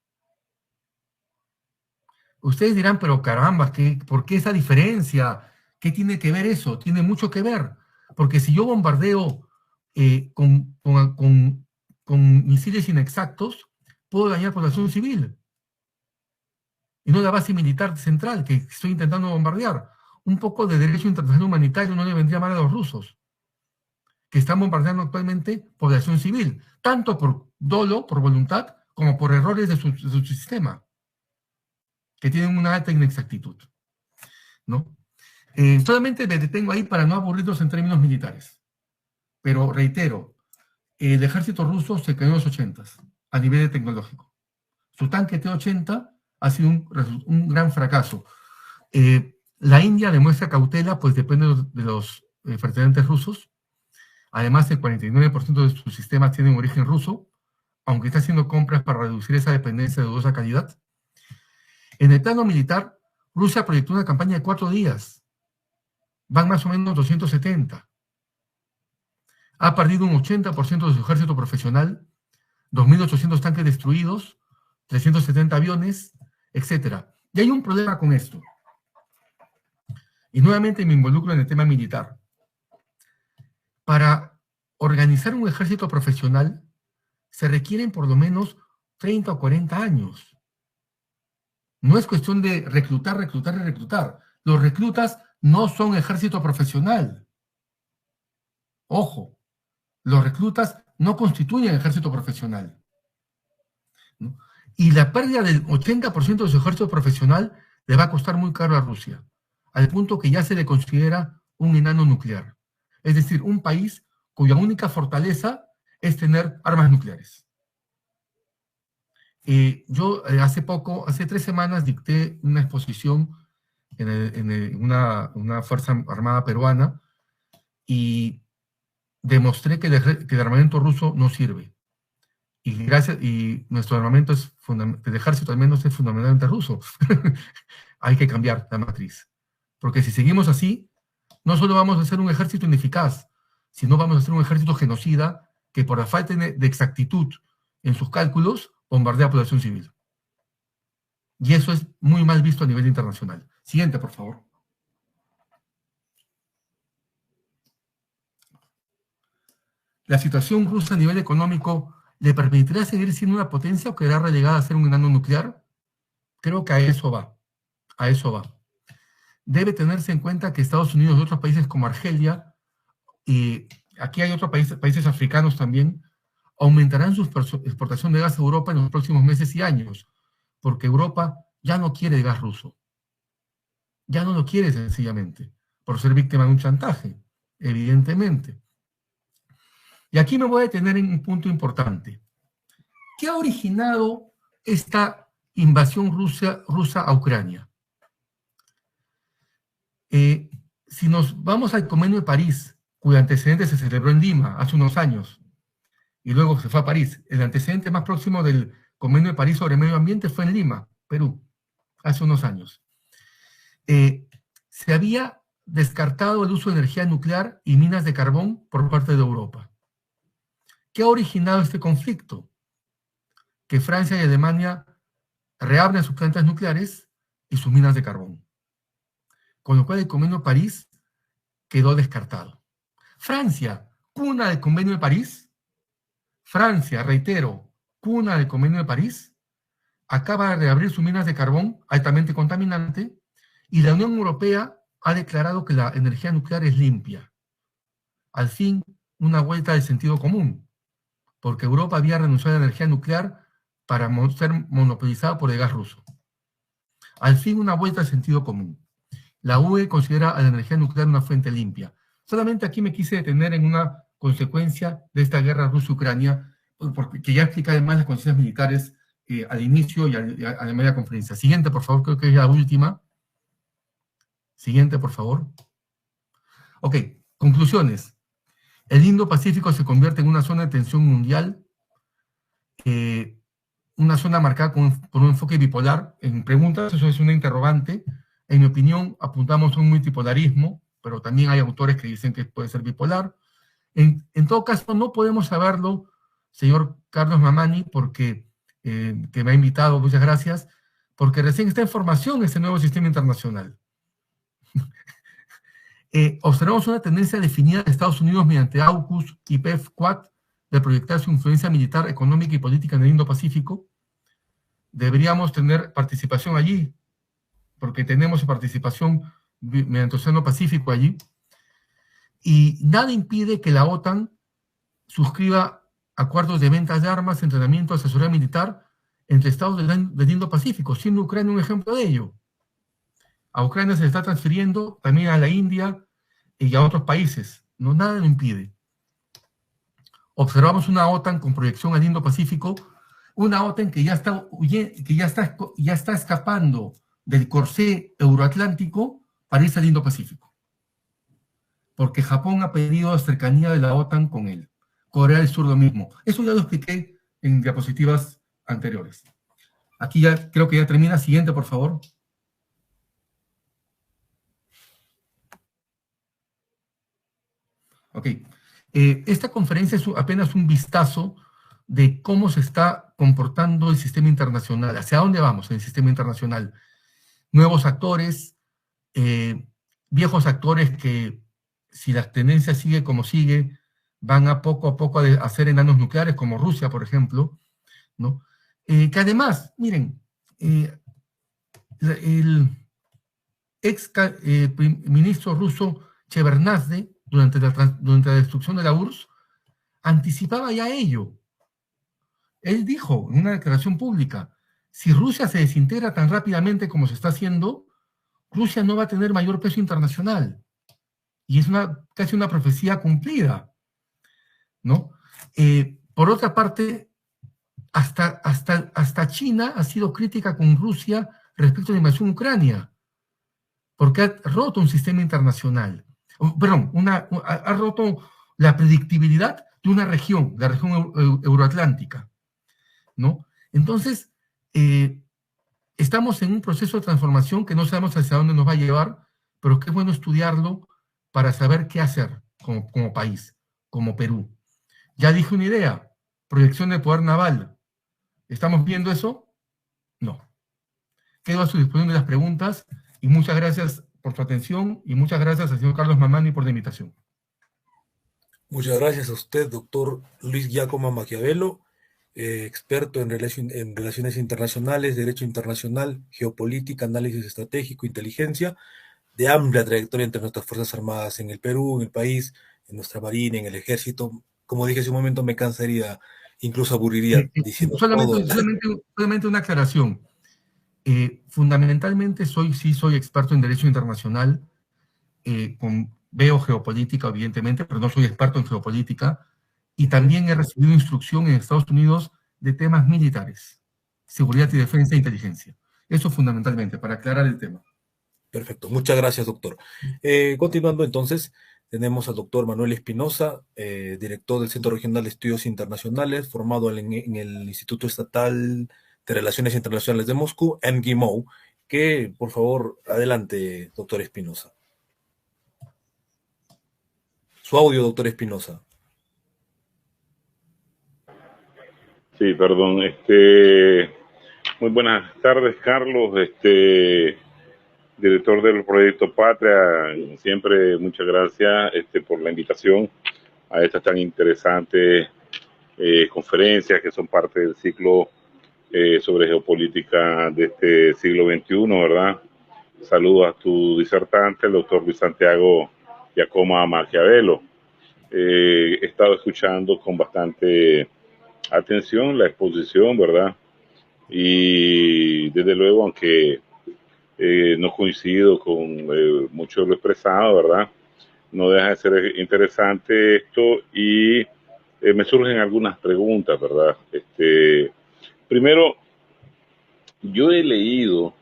Ustedes dirán, pero caramba, ¿por qué esa diferencia? ¿Qué tiene que ver eso? Tiene mucho que ver, porque si yo bombardeo con misiles inexactos, puedo dañar población civil. Y no la base militar central que estoy intentando bombardear. Un poco de derecho internacional humanitario no le vendría mal a los rusos, que están bombardeando actualmente población civil, tanto por dolo, por voluntad, como por errores de su sistema, que tienen una alta inexactitud, ¿no? Solamente me detengo ahí para no aburrirlos en términos militares. Pero reitero, el ejército ruso se quedó en los 80s, a nivel tecnológico. Su tanque T-80 ha sido un gran fracaso. La India demuestra cautela, pues depende de los pertenentes rusos. Además, el 49% de sus sistemas tienen origen ruso, aunque está haciendo compras para reducir esa dependencia de dudosa calidad. En el plano militar, Rusia proyectó una campaña de 4 días. Van más o menos 270. Ha perdido un 80% de su ejército profesional, 2.800 tanques destruidos, 370 aviones, etc. Y hay un problema con esto. Y nuevamente me involucro en el tema militar. Para organizar un ejército profesional se requieren por lo menos 30 o 40 años. No es cuestión de reclutar y reclutar. Los reclutas no son ejército profesional. Ojo, los reclutas no constituyen ejército profesional, ¿no? Y la pérdida del 80% de su ejército profesional le va a costar muy caro a Rusia, al punto que ya se le considera un enano nuclear. Es decir, un país cuya única fortaleza es tener armas nucleares. Yo hace 3 semanas dicté una exposición en una fuerza armada peruana y demostré que el armamento ruso no sirve. Y nuestro armamento el ejército al menos es fundamentalmente ruso. Hay que cambiar la matriz. Porque si seguimos así, no solo vamos a ser un ejército ineficaz, sino vamos a ser un ejército genocida que por la falta de exactitud en sus cálculos bombardea a población civil. Y eso es muy mal visto a nivel internacional. Siguiente, por favor. ¿La situación rusa a nivel económico le permitirá seguir siendo una potencia o quedará relegada a ser un enano nuclear? Creo que a eso va. A eso va. Debe tenerse en cuenta que Estados Unidos y otros países como Argelia, y aquí hay otros países africanos también, aumentarán su exportación de gas a Europa en los próximos meses y años, porque Europa ya no quiere gas ruso. Ya no lo quiere sencillamente, por ser víctima de un chantaje, evidentemente. Y aquí me voy a detener en un punto importante. ¿Qué ha originado esta invasión rusa a Ucrania? Si nos vamos al Convenio de París, cuyo antecedente se celebró en Lima hace unos años, y luego se fue a París, el antecedente más próximo del Convenio de París sobre medio ambiente fue en Lima, Perú, hace unos años. Se había descartado el uso de energía nuclear y minas de carbón por parte de Europa. ¿Qué ha originado este conflicto? Que Francia y Alemania reabren sus plantas nucleares y sus minas de carbón. Con lo cual el Convenio de París quedó descartado. Francia, cuna del Convenio de París. Francia, reitero, cuna del Convenio de París, acaba de reabrir sus minas de carbón altamente contaminante y la Unión Europea ha declarado que la energía nuclear es limpia. Al fin, una vuelta del sentido común, porque Europa había renunciado a la energía nuclear para ser monopolizada por el gas ruso. Al fin, una vuelta al sentido común. La UE considera a la energía nuclear una fuente limpia. Solamente aquí me quise detener en una consecuencia de esta guerra Rusia-Ucrania, porque ya explica además las consecuencias militares al inicio y a la media conferencia. Siguiente, por favor, creo que es la última. Siguiente, por favor. Ok, conclusiones. El Indo-Pacífico se convierte en una zona de tensión mundial, una zona marcada por un enfoque bipolar. En preguntas, eso es una interrogante. En mi opinión, apuntamos a un multipolarismo, pero también hay autores que dicen que puede ser bipolar. En todo caso, no podemos saberlo, señor Carlos Mamani, porque que me ha invitado, muchas gracias, porque recién está en formación este nuevo sistema internacional. Observamos una tendencia definida de Estados Unidos mediante AUKUS y PEF-Quad de proyectar su influencia militar, económica y política en el Indo-Pacífico. Deberíamos tener participación allí, porque tenemos participación mediante el Océano Pacífico allí, y nada impide que la OTAN suscriba acuerdos de ventas de armas, entrenamiento, asesoría militar entre estados del Indo-Pacífico, siendo Ucrania un ejemplo de ello. A Ucrania se le está transfiriendo, también a la India y a otros países. No, nada lo impide. Observamos una OTAN con proyección al Indo-Pacífico, una OTAN que ya está escapando del corsé euroatlántico para irse al Indo-Pacífico. Porque Japón ha pedido cercanía de la OTAN con él. Corea del Sur lo mismo. Eso ya lo expliqué en diapositivas anteriores. Aquí ya creo que ya termina. Siguiente, por favor. Ok. Esta conferencia es apenas un vistazo de cómo se está comportando el sistema internacional. ¿Hacia dónde vamos en el sistema internacional? Nuevos actores, viejos actores que, si la tendencia sigue como sigue, van a poco a ser enanos nucleares, como Rusia, por ejemplo, ¿no? Que además, miren, el ex ministro ruso Shevardnadze, durante la destrucción de la URSS, anticipaba ya ello. Él dijo en una declaración pública, si Rusia se desintegra tan rápidamente como se está haciendo, Rusia no va a tener mayor peso internacional. Y es casi una profecía cumplida, ¿no? Por otra parte, hasta China ha sido crítica con Rusia respecto a la invasión a Ucrania, porque ha roto un sistema internacional. Perdón, ha roto la predictibilidad de una región, la región euroatlántica, ¿no? Entonces, estamos en un proceso de transformación que no sabemos hacia dónde nos va a llevar, pero que es bueno estudiarlo para saber qué hacer como país, como Perú. Ya dije una idea, proyección de poder naval. ¿Estamos viendo eso? No. Quedo a su disposición de las preguntas y muchas gracias por su atención y muchas gracias al señor Carlos Mamani por la invitación. Muchas gracias a usted, doctor Luis Giacomo Maquiavelo, experto en relaciones internacionales, derecho internacional, geopolítica, análisis estratégico, inteligencia, de amplia trayectoria entre nuestras Fuerzas Armadas en el Perú, en el país, en nuestra Marina, en el Ejército. Como dije hace un momento, me cansaría, incluso aburriría diciendo solamente una aclaración. Fundamentalmente sí soy experto en derecho internacional, veo geopolítica, evidentemente, pero no soy experto en geopolítica, y también he recibido instrucción en Estados Unidos de temas militares, seguridad y defensa e inteligencia. Eso fundamentalmente, para aclarar el tema. Perfecto, muchas gracias, doctor. Continuando entonces, tenemos al doctor Manuel Espinosa, director del Centro Regional de Estudios Internacionales, formado en el Instituto Estatal de Relaciones Internacionales de Moscú, MGIMO, que, por favor, adelante, doctor Espinosa. Su audio, doctor Espinosa. Sí, perdón. Muy buenas tardes, Carlos, director del Proyecto Patria. Siempre muchas gracias por la invitación a estas tan interesantes conferencias que son parte del ciclo sobre geopolítica de este siglo XXI, ¿verdad? Saludos a tu disertante, el doctor Luis Santiago Giacomo Maquiavelo. He estado escuchando con bastante atención la exposición, ¿verdad? Y desde luego, aunque no coincido con mucho de lo expresado, ¿verdad? No deja de ser interesante esto y me surgen algunas preguntas, ¿verdad? Primero, yo he leído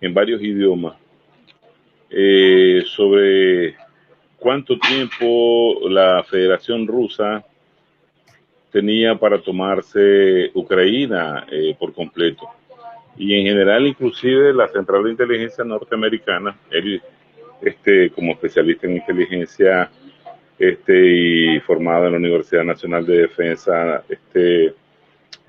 en varios idiomas sobre cuánto tiempo la Federación Rusa tenía para tomarse Ucrania por completo. Y en general, inclusive la Central de Inteligencia Norteamericana, él, como especialista en inteligencia y formado en la Universidad Nacional de Defensa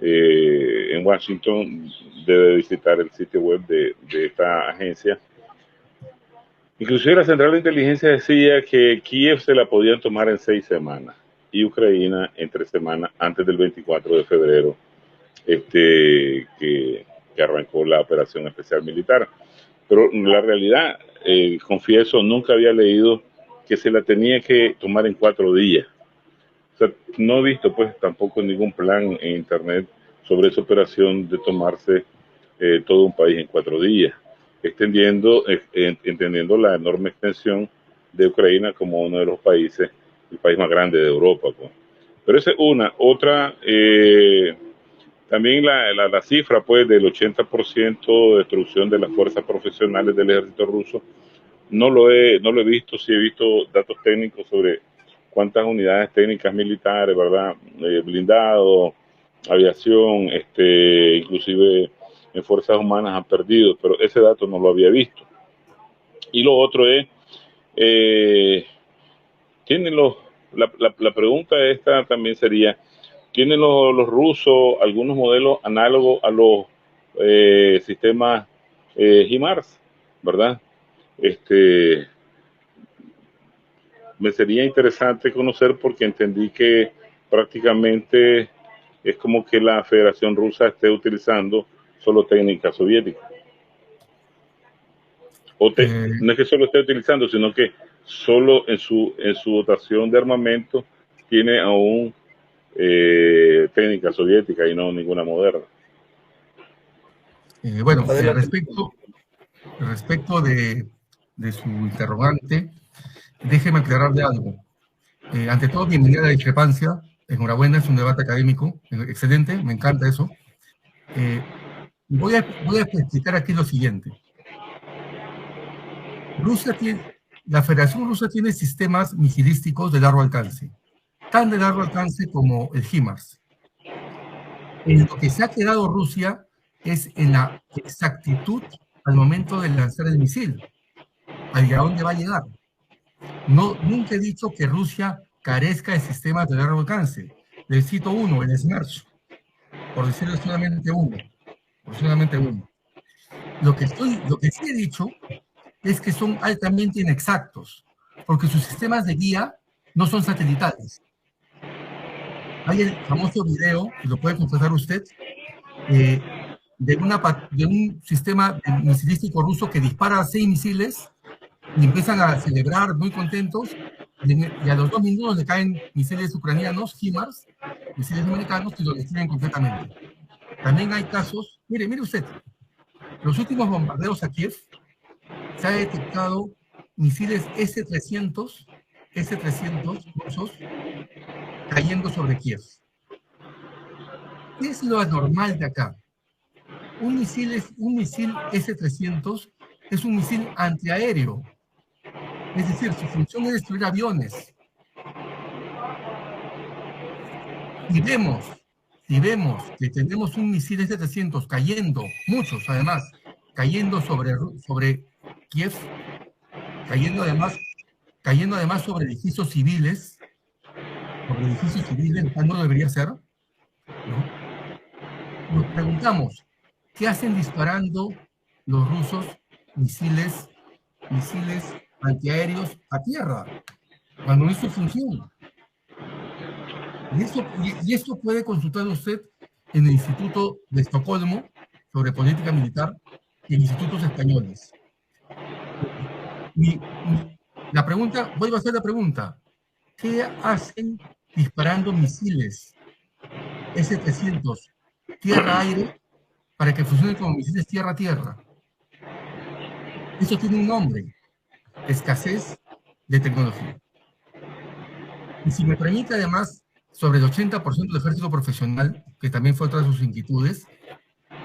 en Washington, debe visitar el sitio web de esta agencia. Inclusive la Central de Inteligencia decía que Kiev se la podían tomar en 6 semanas y Ucrania en 3 semanas antes del 24 de febrero, que arrancó la operación especial militar. Pero la realidad, confieso, nunca había leído que se la tenía que tomar en 4 días. O sea, no he visto pues tampoco ningún plan en internet sobre esa operación de tomarse todo un país en 4 días, entendiendo la enorme extensión de Ucrania como uno de los países, el país más grande de Europa, pues. Pero esa es una. Otra, también la cifra pues del 80% de destrucción de las fuerzas profesionales del ejército ruso, no lo he visto. Sí he visto datos técnicos sobre cuántas unidades técnicas militares, ¿verdad? Blindados, aviación, inclusive en fuerzas humanas han perdido, pero ese dato no lo había visto. Y lo otro es, la pregunta esta también sería, ¿tienen los rusos algunos modelos análogos a los sistemas HIMARS, verdad? Me sería interesante conocer, porque entendí que prácticamente es como que la Federación Rusa esté utilizando solo técnica soviética. No es que solo esté utilizando, sino que solo en su dotación de armamento tiene aún técnica soviética y no ninguna moderna. Bueno, respecto de su interrogante, déjeme aclararle algo. Ante todo, bienvenida a la discrepancia. Enhorabuena, es un debate académico excelente, me encanta eso. Voy a explicar aquí lo siguiente. La Federación Rusa tiene sistemas misilísticos de largo alcance, tan de largo alcance como el HIMARS. En lo que se ha quedado Rusia es en la exactitud al momento de lanzar el misil, hacia dónde va a llegar. Nunca he dicho que Rusia carezca de sistemas de largo alcance. Le cito uno, el SMERSH, por decirle solamente uno. Lo que sí he dicho es que son altamente inexactos, porque sus sistemas de guía no son satelitales. Hay el famoso video, y lo puede confesar usted, de un sistema misilístico ruso que dispara 6 misiles y empiezan a celebrar muy contentos, y a los 2 minutos le caen misiles ucranianos, HIMARS, misiles americanos, y lo destruyen completamente. También hay casos, mire usted, los últimos bombardeos a Kiev se ha detectado misiles S-300 rusos cayendo sobre Kiev. ¿Qué es lo anormal de acá? Un misil S-300 es un misil antiaéreo. Es decir, su función es destruir aviones. Y vemos que tenemos un misil S-300 cayendo, muchos además, cayendo sobre Kiev, cayendo además sobre edificios civiles, no debería ser, ¿no? Nos preguntamos, ¿qué hacen disparando los rusos misiles antiaéreos a tierra, cuando no es su función? Y esto puede consultar usted en el Instituto de Estocolmo sobre política militar y en institutos españoles. La pregunta, vuelvo a hacer la pregunta, ¿qué hacen disparando misiles S-300 tierra-aire para que funcionen como misiles tierra-tierra? Eso tiene un nombre: escasez de tecnología. Y si me permite, además, sobre el 80% del ejército profesional, que también fue otra de sus inquietudes,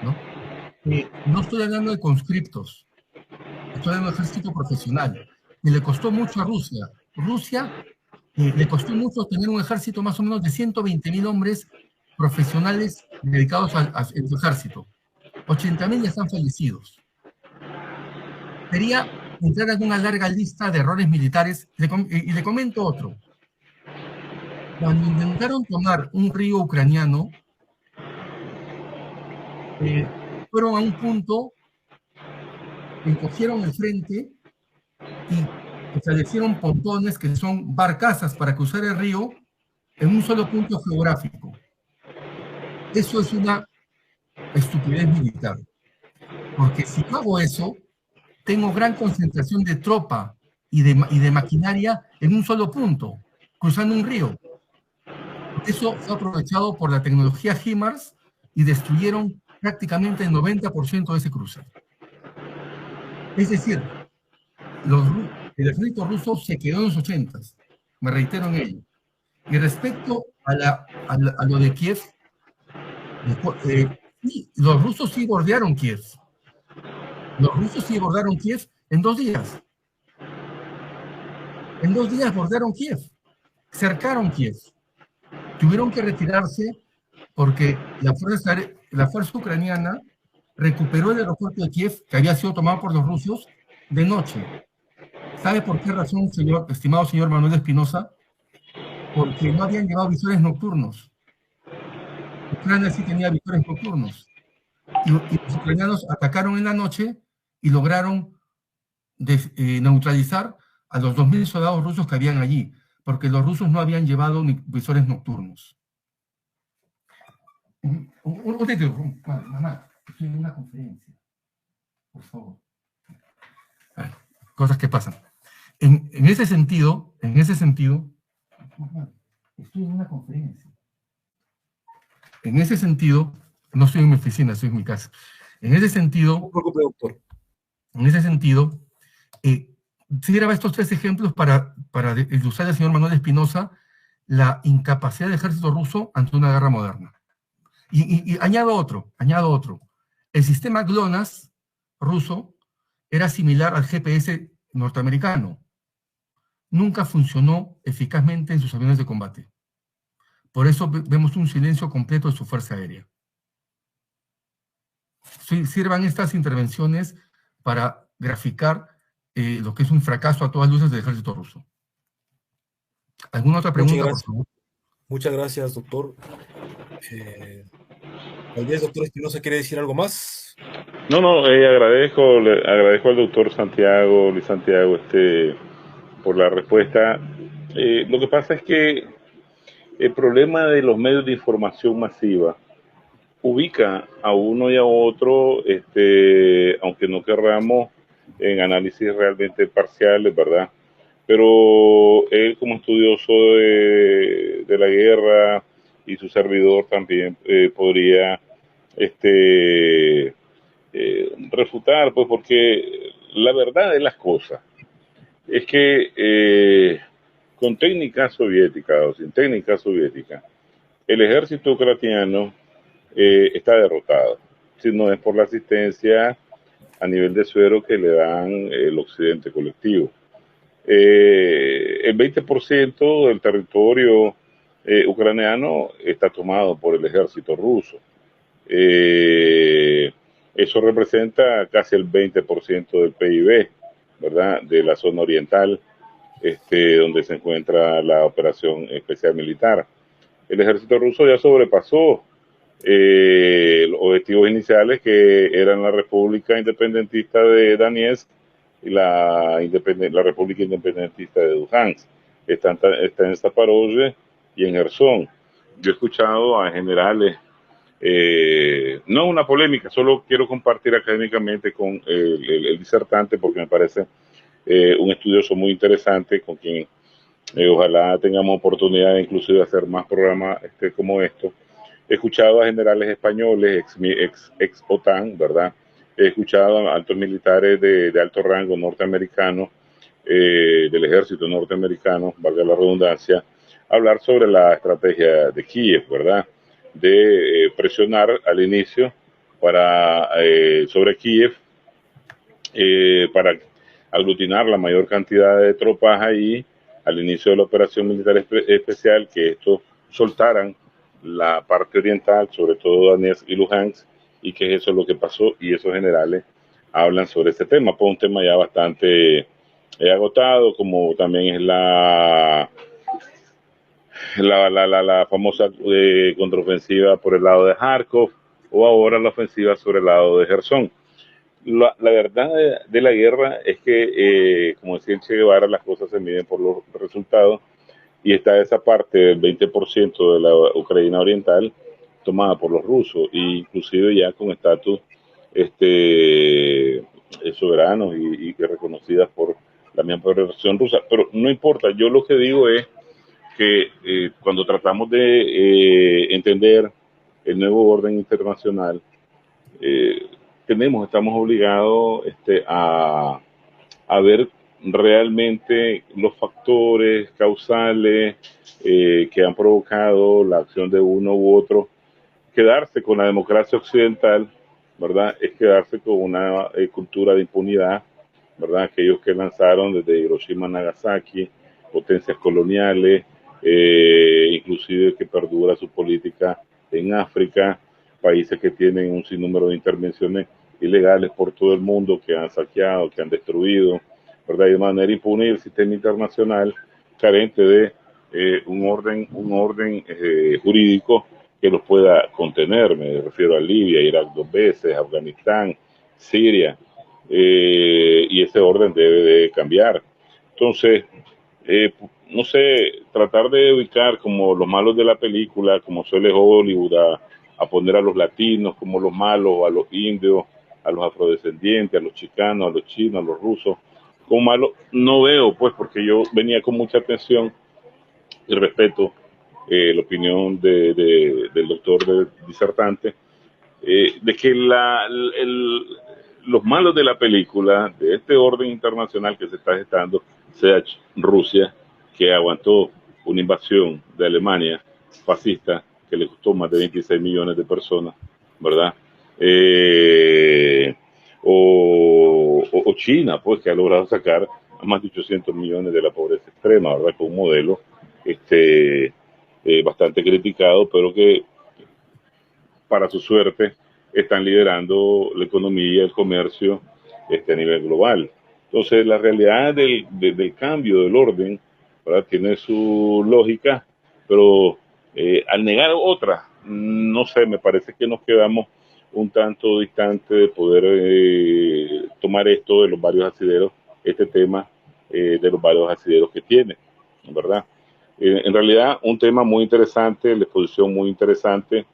¿no? No estoy hablando de conscriptos, estoy hablando de ejército profesional. Y le costó mucho a Rusia. Le costó mucho tener un ejército más o menos de 120.000 hombres profesionales dedicados a su ejército. 80.000 ya están fallecidos. Quería entrar en una larga lista de errores militares y le comento otro. Cuando intentaron tomar un río ucraniano, fueron a un punto, encogieron el frente y establecieron pontones, que son barcazas para cruzar el río en un solo punto geográfico. Eso es una estupidez militar, porque si yo hago eso, tengo gran concentración de tropa y de maquinaria en un solo punto, cruzando un río. Eso fue aprovechado por la tecnología HIMARS y destruyeron prácticamente el 90% de ese cruce. Es decir, el ejército ruso se quedó en los 80s, me reitero en ello. Y respecto a lo de Kiev, los rusos sí bordearon Kiev. Los rusos sí bordearon Kiev en 2 días. En 2 días bordearon Kiev, cercaron Kiev. Tuvieron que retirarse porque la fuerza ucraniana recuperó el aeropuerto de Kiev, que había sido tomado por los rusos, de noche. ¿Sabe por qué razón, estimado señor Manuel Espinosa? Porque no habían llevado visores nocturnos. Ucrania sí tenía visores nocturnos. Y los ucranianos atacaron en la noche y lograron neutralizar a los 2.000 soldados rusos que habían allí, porque los rusos no habían llevado ni visores nocturnos. Mamá, estoy en una conferencia. Por favor. Cosas que pasan. En ese sentido, mamá, estoy en una conferencia. En ese sentido, no estoy en mi oficina, estoy en mi casa. En ese sentido, No se preocupe, doctor. En ese sentido, si graba estos 3 ejemplos para ilustrar al señor Manuel Espinosa la incapacidad del ejército ruso ante una guerra moderna. Y añado otro. El sistema GLONASS ruso era similar al GPS norteamericano. Nunca funcionó eficazmente en sus aviones de combate. Por eso vemos un silencio completo de su fuerza aérea. Sirvan estas intervenciones para graficar lo que es un fracaso a todas luces del ejército ruso. ¿Alguna otra pregunta, por favor? Muchas gracias, doctor. Tal vez, doctor Espinosa, ¿quiere decir algo más? No, le agradezco al doctor Santiago, Luis Santiago, por la respuesta. Lo que pasa es que el problema de los medios de información masiva ubica a uno y a otro, aunque no querramos, en análisis realmente parciales, ¿verdad? Pero él como estudioso de la guerra y su servidor también podría refutar, pues porque la verdad de las cosas es que con técnica soviética o sin técnica soviética, el ejército ucraniano está derrotado, si no es por la asistencia a nivel de suero que le dan el occidente colectivo. El 20% del territorio ucraniano está tomado por el ejército ruso. Eso representa casi el 20% del PIB, ¿verdad? De la zona oriental, donde se encuentra la operación especial militar. El ejército ruso ya sobrepasó los objetivos iniciales, que eran la República Independentista de Donetsk y la República Independentista de Luhansk. Está en Zaporozhye y en Gerson. Yo he escuchado a generales, no una polémica, solo quiero compartir académicamente con el disertante, porque me parece un estudioso muy interesante, con quien ojalá tengamos oportunidad de inclusive hacer más programas como estos. He escuchado a generales españoles, ex OTAN, ¿verdad? He escuchado a altos militares de alto rango norteamericanos, del ejército norteamericano, valga la redundancia, hablar sobre la estrategia de Kiev, ¿verdad? De presionar al inicio sobre Kiev, para aglutinar la mayor cantidad de tropas ahí al inicio de la operación militar especial, que estos soltaran la parte oriental, sobre todo Donetsk y Luhansk, y que eso es lo que pasó, y esos generales hablan sobre este tema, pues un tema ya bastante agotado, como también es la famosa contraofensiva por el lado de Kharkov, o ahora la ofensiva sobre el lado de Gerson. La verdad de la guerra es que, como decía el Che Guevara, las cosas se miden por los resultados, y está esa parte del 20% de la Ucrania oriental tomada por los rusos, e inclusive ya con estatus soberanos y reconocidas por la misma Federación Rusa. Pero no importa, yo lo que digo es que cuando tratamos de entender el nuevo orden internacional, estamos obligados a ver realmente los factores causales que han provocado la acción de uno u otro. Quedarse con la democracia occidental, ¿verdad?, es quedarse con una cultura de impunidad, ¿verdad? Aquellos que lanzaron desde Hiroshima a Nagasaki, potencias coloniales, inclusive que perdura su política en África, países que tienen un sinnúmero de intervenciones ilegales por todo el mundo, que han saqueado, que han destruido, ¿verdad? Y de manera impune el sistema internacional, carente de un orden jurídico que los pueda contener. Me refiero a Libia, Irak 2 veces, Afganistán, Siria, y ese orden debe de cambiar. Entonces, no sé, tratar de ubicar como los malos de la película, como suele Hollywood, a poner a los latinos como los malos, a los indios, a los afrodescendientes, a los chicanos, a los chinos, a los rusos, como malos, no veo, pues, porque yo venía con mucha atención y respeto la opinión del doctor disertante, de que los malos de la película, de este orden internacional que se está gestando, sea Rusia, que aguantó una invasión de Alemania fascista que le costó más de 26 millones de personas, ¿verdad? O China, pues, que ha logrado sacar a más de 800 millones de la pobreza extrema, ¿verdad? Con un modelo bastante criticado, pero que para su suerte están liderando la economía y el comercio a nivel global. Entonces, la realidad del cambio del orden, ¿verdad?, tiene su lógica, pero al negar otras no sé, me parece que nos quedamos un tanto distante de poder tomar esto de los varios asideros, este tema de los varios asideros que tiene, ¿verdad? En realidad, un tema muy interesante, la exposición muy interesante.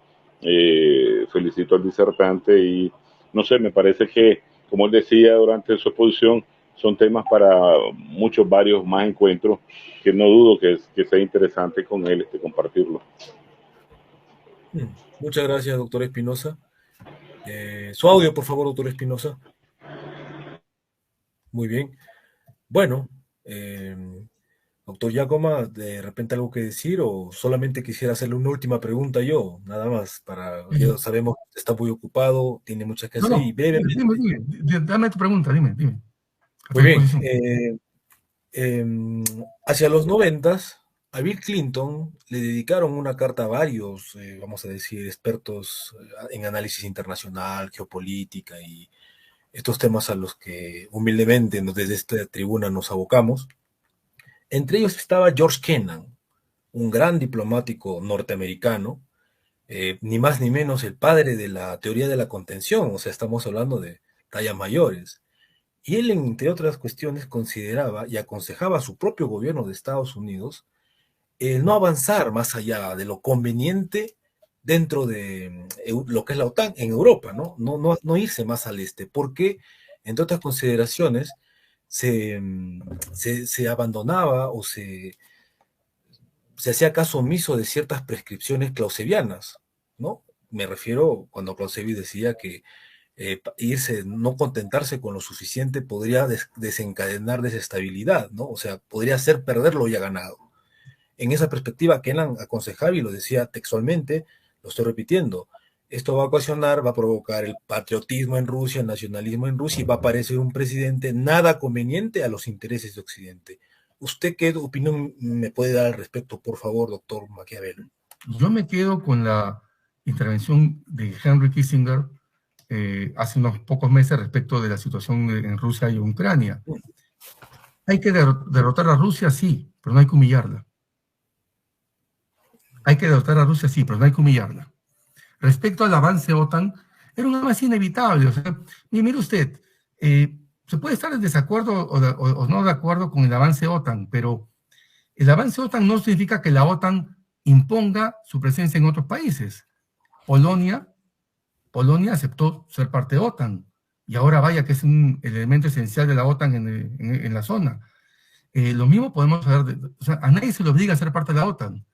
Felicito al disertante y no sé, me parece que, como él decía durante su exposición, son temas para muchos, varios más encuentros que no dudo que sea interesante con él compartirlo. Muchas gracias, doctor Espinosa. Su audio, por favor, doctor Espinosa. Muy bien. Bueno, doctor Giacomo, ¿de repente algo que decir o solamente quisiera hacerle una última pregunta yo? Nada más, ya sabemos que está muy ocupado, tiene muchas que hacer y brevemente. Dame tu pregunta, dime. Muy bien. Hacia los 90s, a Bill Clinton le dedicaron una carta a varios, vamos a decir, expertos en análisis internacional, geopolítica y estos temas a los que humildemente desde esta tribuna nos abocamos. Entre ellos estaba George Kennan, un gran diplomático norteamericano, ni más ni menos el padre de la teoría de la contención, o sea, estamos hablando de tallas mayores. Y él, entre otras cuestiones, consideraba y aconsejaba a su propio gobierno de Estados Unidos el no avanzar más allá de lo conveniente dentro de lo que es la OTAN en Europa, ¿no? No irse más al este, porque, entre otras consideraciones, se abandonaba o se hacía caso omiso de ciertas prescripciones clausevianas, ¿no? Me refiero cuando Clausewitz decía que no contentarse con lo suficiente podría desencadenar desestabilidad, ¿no? O sea, podría hacer perder lo ya ganado. En esa perspectiva, Kennan aconsejaba y lo decía textualmente, lo estoy repitiendo, esto va a provocar el patriotismo en Rusia, el nacionalismo en Rusia y va a aparecer un presidente nada conveniente a los intereses de Occidente. ¿Usted qué opinión me puede dar al respecto, por favor, doctor Maquiavelo? Yo me quedo con la intervención de Henry Kissinger hace unos pocos meses respecto de la situación en Rusia y Ucrania. Hay que derrotar a Rusia, sí, pero no hay que humillarla. Hay que derrotar a Rusia, sí, pero no hay que humillarla. Respecto al avance OTAN, era un avance inevitable. O sea, mire usted, se puede estar en desacuerdo o no de acuerdo con el avance OTAN, pero el avance OTAN no significa que la OTAN imponga su presencia en otros países. Polonia aceptó ser parte de OTAN y ahora vaya que es un elemento esencial de la OTAN en la zona. Lo mismo podemos saber, o sea, a nadie se le obliga a ser parte de la OTAN.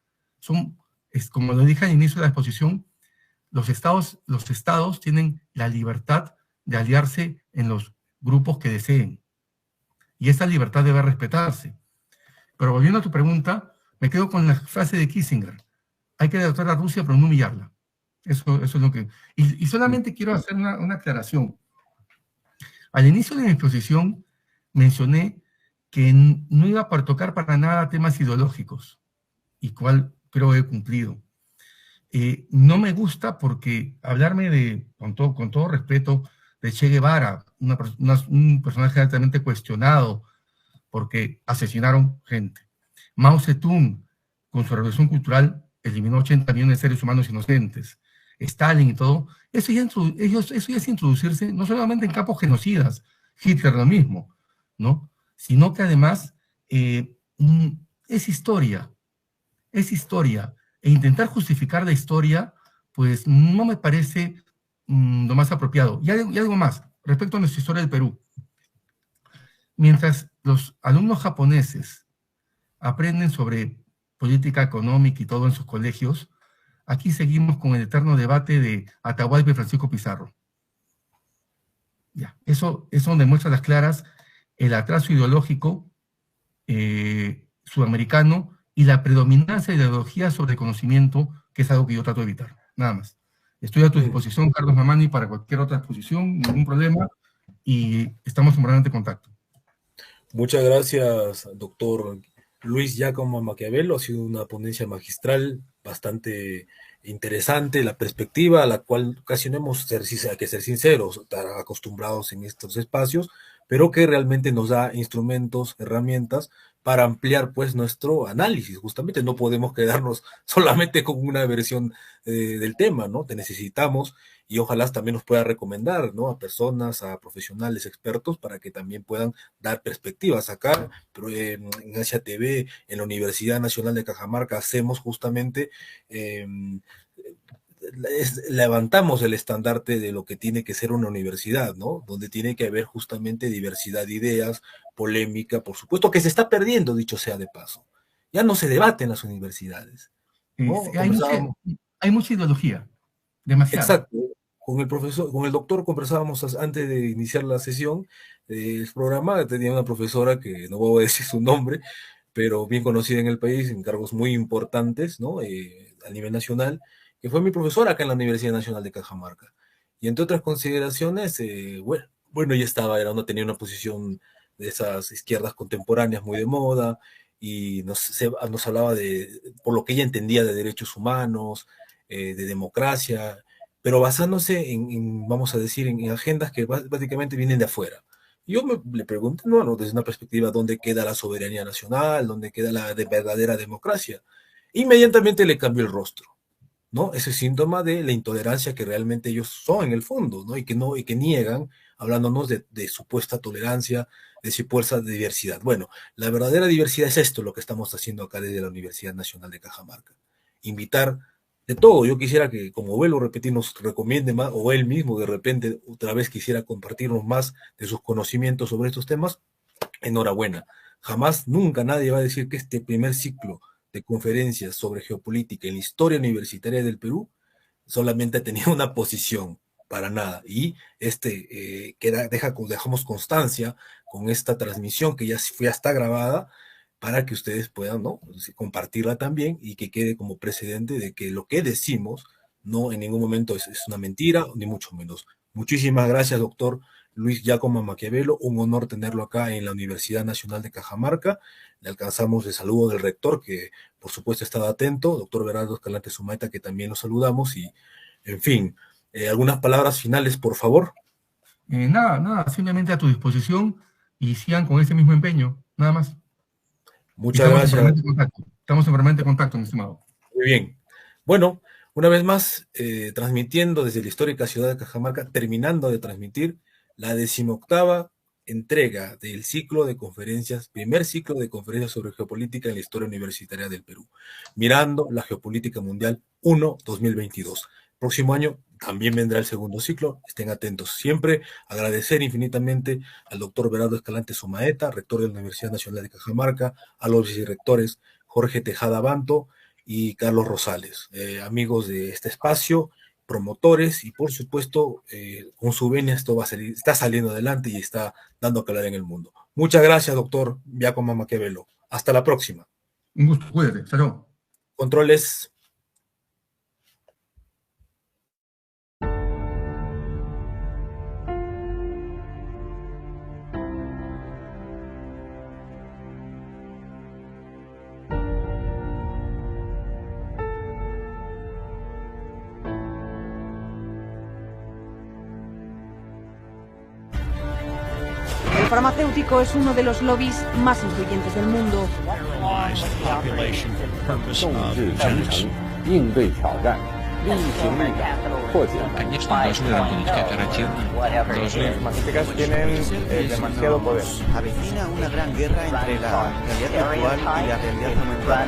Como lo dije al inicio de la exposición, los estados tienen la libertad de aliarse en los grupos que deseen y esa libertad debe respetarse. Pero volviendo a tu pregunta, me quedo con la frase de Kissinger: hay que derrotar a Rusia pero no humillarla. Eso es lo que... Y solamente quiero hacer una aclaración. Al inicio de mi exposición mencioné que no iba a tocar para nada temas ideológicos, y cual creo he cumplido. No me gusta porque hablarme con todo respeto, de Che Guevara, un personaje altamente cuestionado porque asesinaron gente. Mao Zedong, con su revolución cultural, eliminó 80 millones de seres humanos inocentes. Stalin y todo, eso ya es introducirse no solamente en campos genocidas, Hitler lo mismo, ¿no? Sino que además es historia, e intentar justificar la historia, pues no me parece lo más apropiado. Y algo más, respecto a nuestra historia del Perú. Mientras los alumnos japoneses aprenden sobre política económica y todo en sus colegios, aquí seguimos con el eterno debate de Atahualpa y Francisco Pizarro. Ya, eso demuestra a las claras el atraso ideológico sudamericano y la predominancia de la ideología sobre el conocimiento, que es algo que yo trato de evitar. Nada más. Estoy a tu disposición, Carlos Mamani, para cualquier otra exposición, ningún problema, y estamos en permanente contacto. Muchas gracias, doctor Luis Giacomo Maquiavelo. Ha sido una ponencia magistral, bastante interesante, la perspectiva a la cual casi no hemos, hay que ser sinceros, estar acostumbrados en estos espacios, pero que realmente nos da instrumentos, herramientas para ampliar pues nuestro análisis. Justamente no podemos quedarnos solamente con una versión del tema, ¿no? Te necesitamos y ojalá también nos pueda recomendar, ¿no? A personas, a profesionales, expertos, para que también puedan dar perspectivas. Acá, pero en Asia TV, en la Universidad Nacional de Cajamarca, hacemos justamente, levantamos el estandarte de lo que tiene que ser una universidad, ¿no? Donde tiene que haber justamente diversidad de ideas, polémica, por supuesto, que se está perdiendo, dicho sea de paso. Ya no se debate en las universidades, ¿no? Hay mucha ideología, demasiado. Exacto. Con el profesor, con el doctor conversábamos antes de iniciar la sesión del programa. Tenía una profesora que no voy a decir su nombre, pero bien conocida en el país, en cargos muy importantes, ¿no? A nivel nacional, que fue mi profesora acá en la Universidad Nacional de Cajamarca. Y entre otras consideraciones, bueno, ella tenía una posición de esas izquierdas contemporáneas muy de moda, y nos hablaba por lo que ella entendía, de derechos humanos, de democracia, pero basándose vamos a decir, en agendas que básicamente vienen de afuera. Yo le pregunté, no, desde una perspectiva, ¿dónde queda la soberanía nacional? ¿Dónde queda la verdadera democracia? Inmediatamente le cambió el rostro, ¿no? Ese síntoma de la intolerancia que realmente ellos son en el fondo, ¿no? Y que niegan, hablándonos de supuesta tolerancia, de supuesta diversidad. Bueno, la verdadera diversidad es esto, lo que estamos haciendo acá desde la Universidad Nacional de Cajamarca. Invitar de todo. Yo quisiera que, como vuelvo a repetir, nos recomiende más, o él mismo de repente otra vez quisiera compartirnos más de sus conocimientos sobre estos temas. Enhorabuena. Jamás, nunca nadie va a decir que este primer ciclo de conferencias sobre geopolítica en la historia universitaria del Perú solamente ha tenido una posición, para nada. Y dejamos constancia con esta transmisión que ya está grabada, para que ustedes puedan, ¿no?, compartirla también, y que quede como precedente de que lo que decimos no en ningún momento es una mentira, ni mucho menos. Muchísimas gracias, doctor Luis Giacomo Maquiavelo. Un honor tenerlo acá en la Universidad Nacional de Cajamarca. Le alcanzamos el saludo del rector, que por supuesto estaba atento, doctor Bernardo Escalante Sumaeta, que también lo saludamos. Y, en fin, algunas palabras finales, por favor. Nada, simplemente a tu disposición, y sigan con ese mismo empeño, nada más. Muchas gracias. Estamos en permanente contacto, mi estimado. Muy bien. Bueno, una vez más, transmitiendo desde la histórica ciudad de Cajamarca, terminando de transmitir la 18ª entrega del ciclo de conferencias, primer ciclo de conferencias sobre geopolítica en la historia universitaria del Perú, mirando la geopolítica mundial 1-2022. Próximo año también vendrá el segundo ciclo, estén atentos. Siempre agradecer infinitamente al doctor Bernardo Escalante Sumaeta, rector de la Universidad Nacional de Cajamarca, a los vicerrectores Jorge Tejada Banto y Carlos Rosales, amigos de este espacio, promotores, y por supuesto, con su venia esto está saliendo adelante y está dando calor en el mundo. Muchas gracias, doctor Giacomo Maquiavelo. Hasta la próxima. Un gusto, cuídate. Salud. Controles. El farmacéutico es uno de los lobbies más influyentes del mundo. 众志成城，应对挑战，力行力改，破解。 Конечно, должны работать кооперативно. Avecina una gran guerra entre la realidad virtual y la realidad aumentada.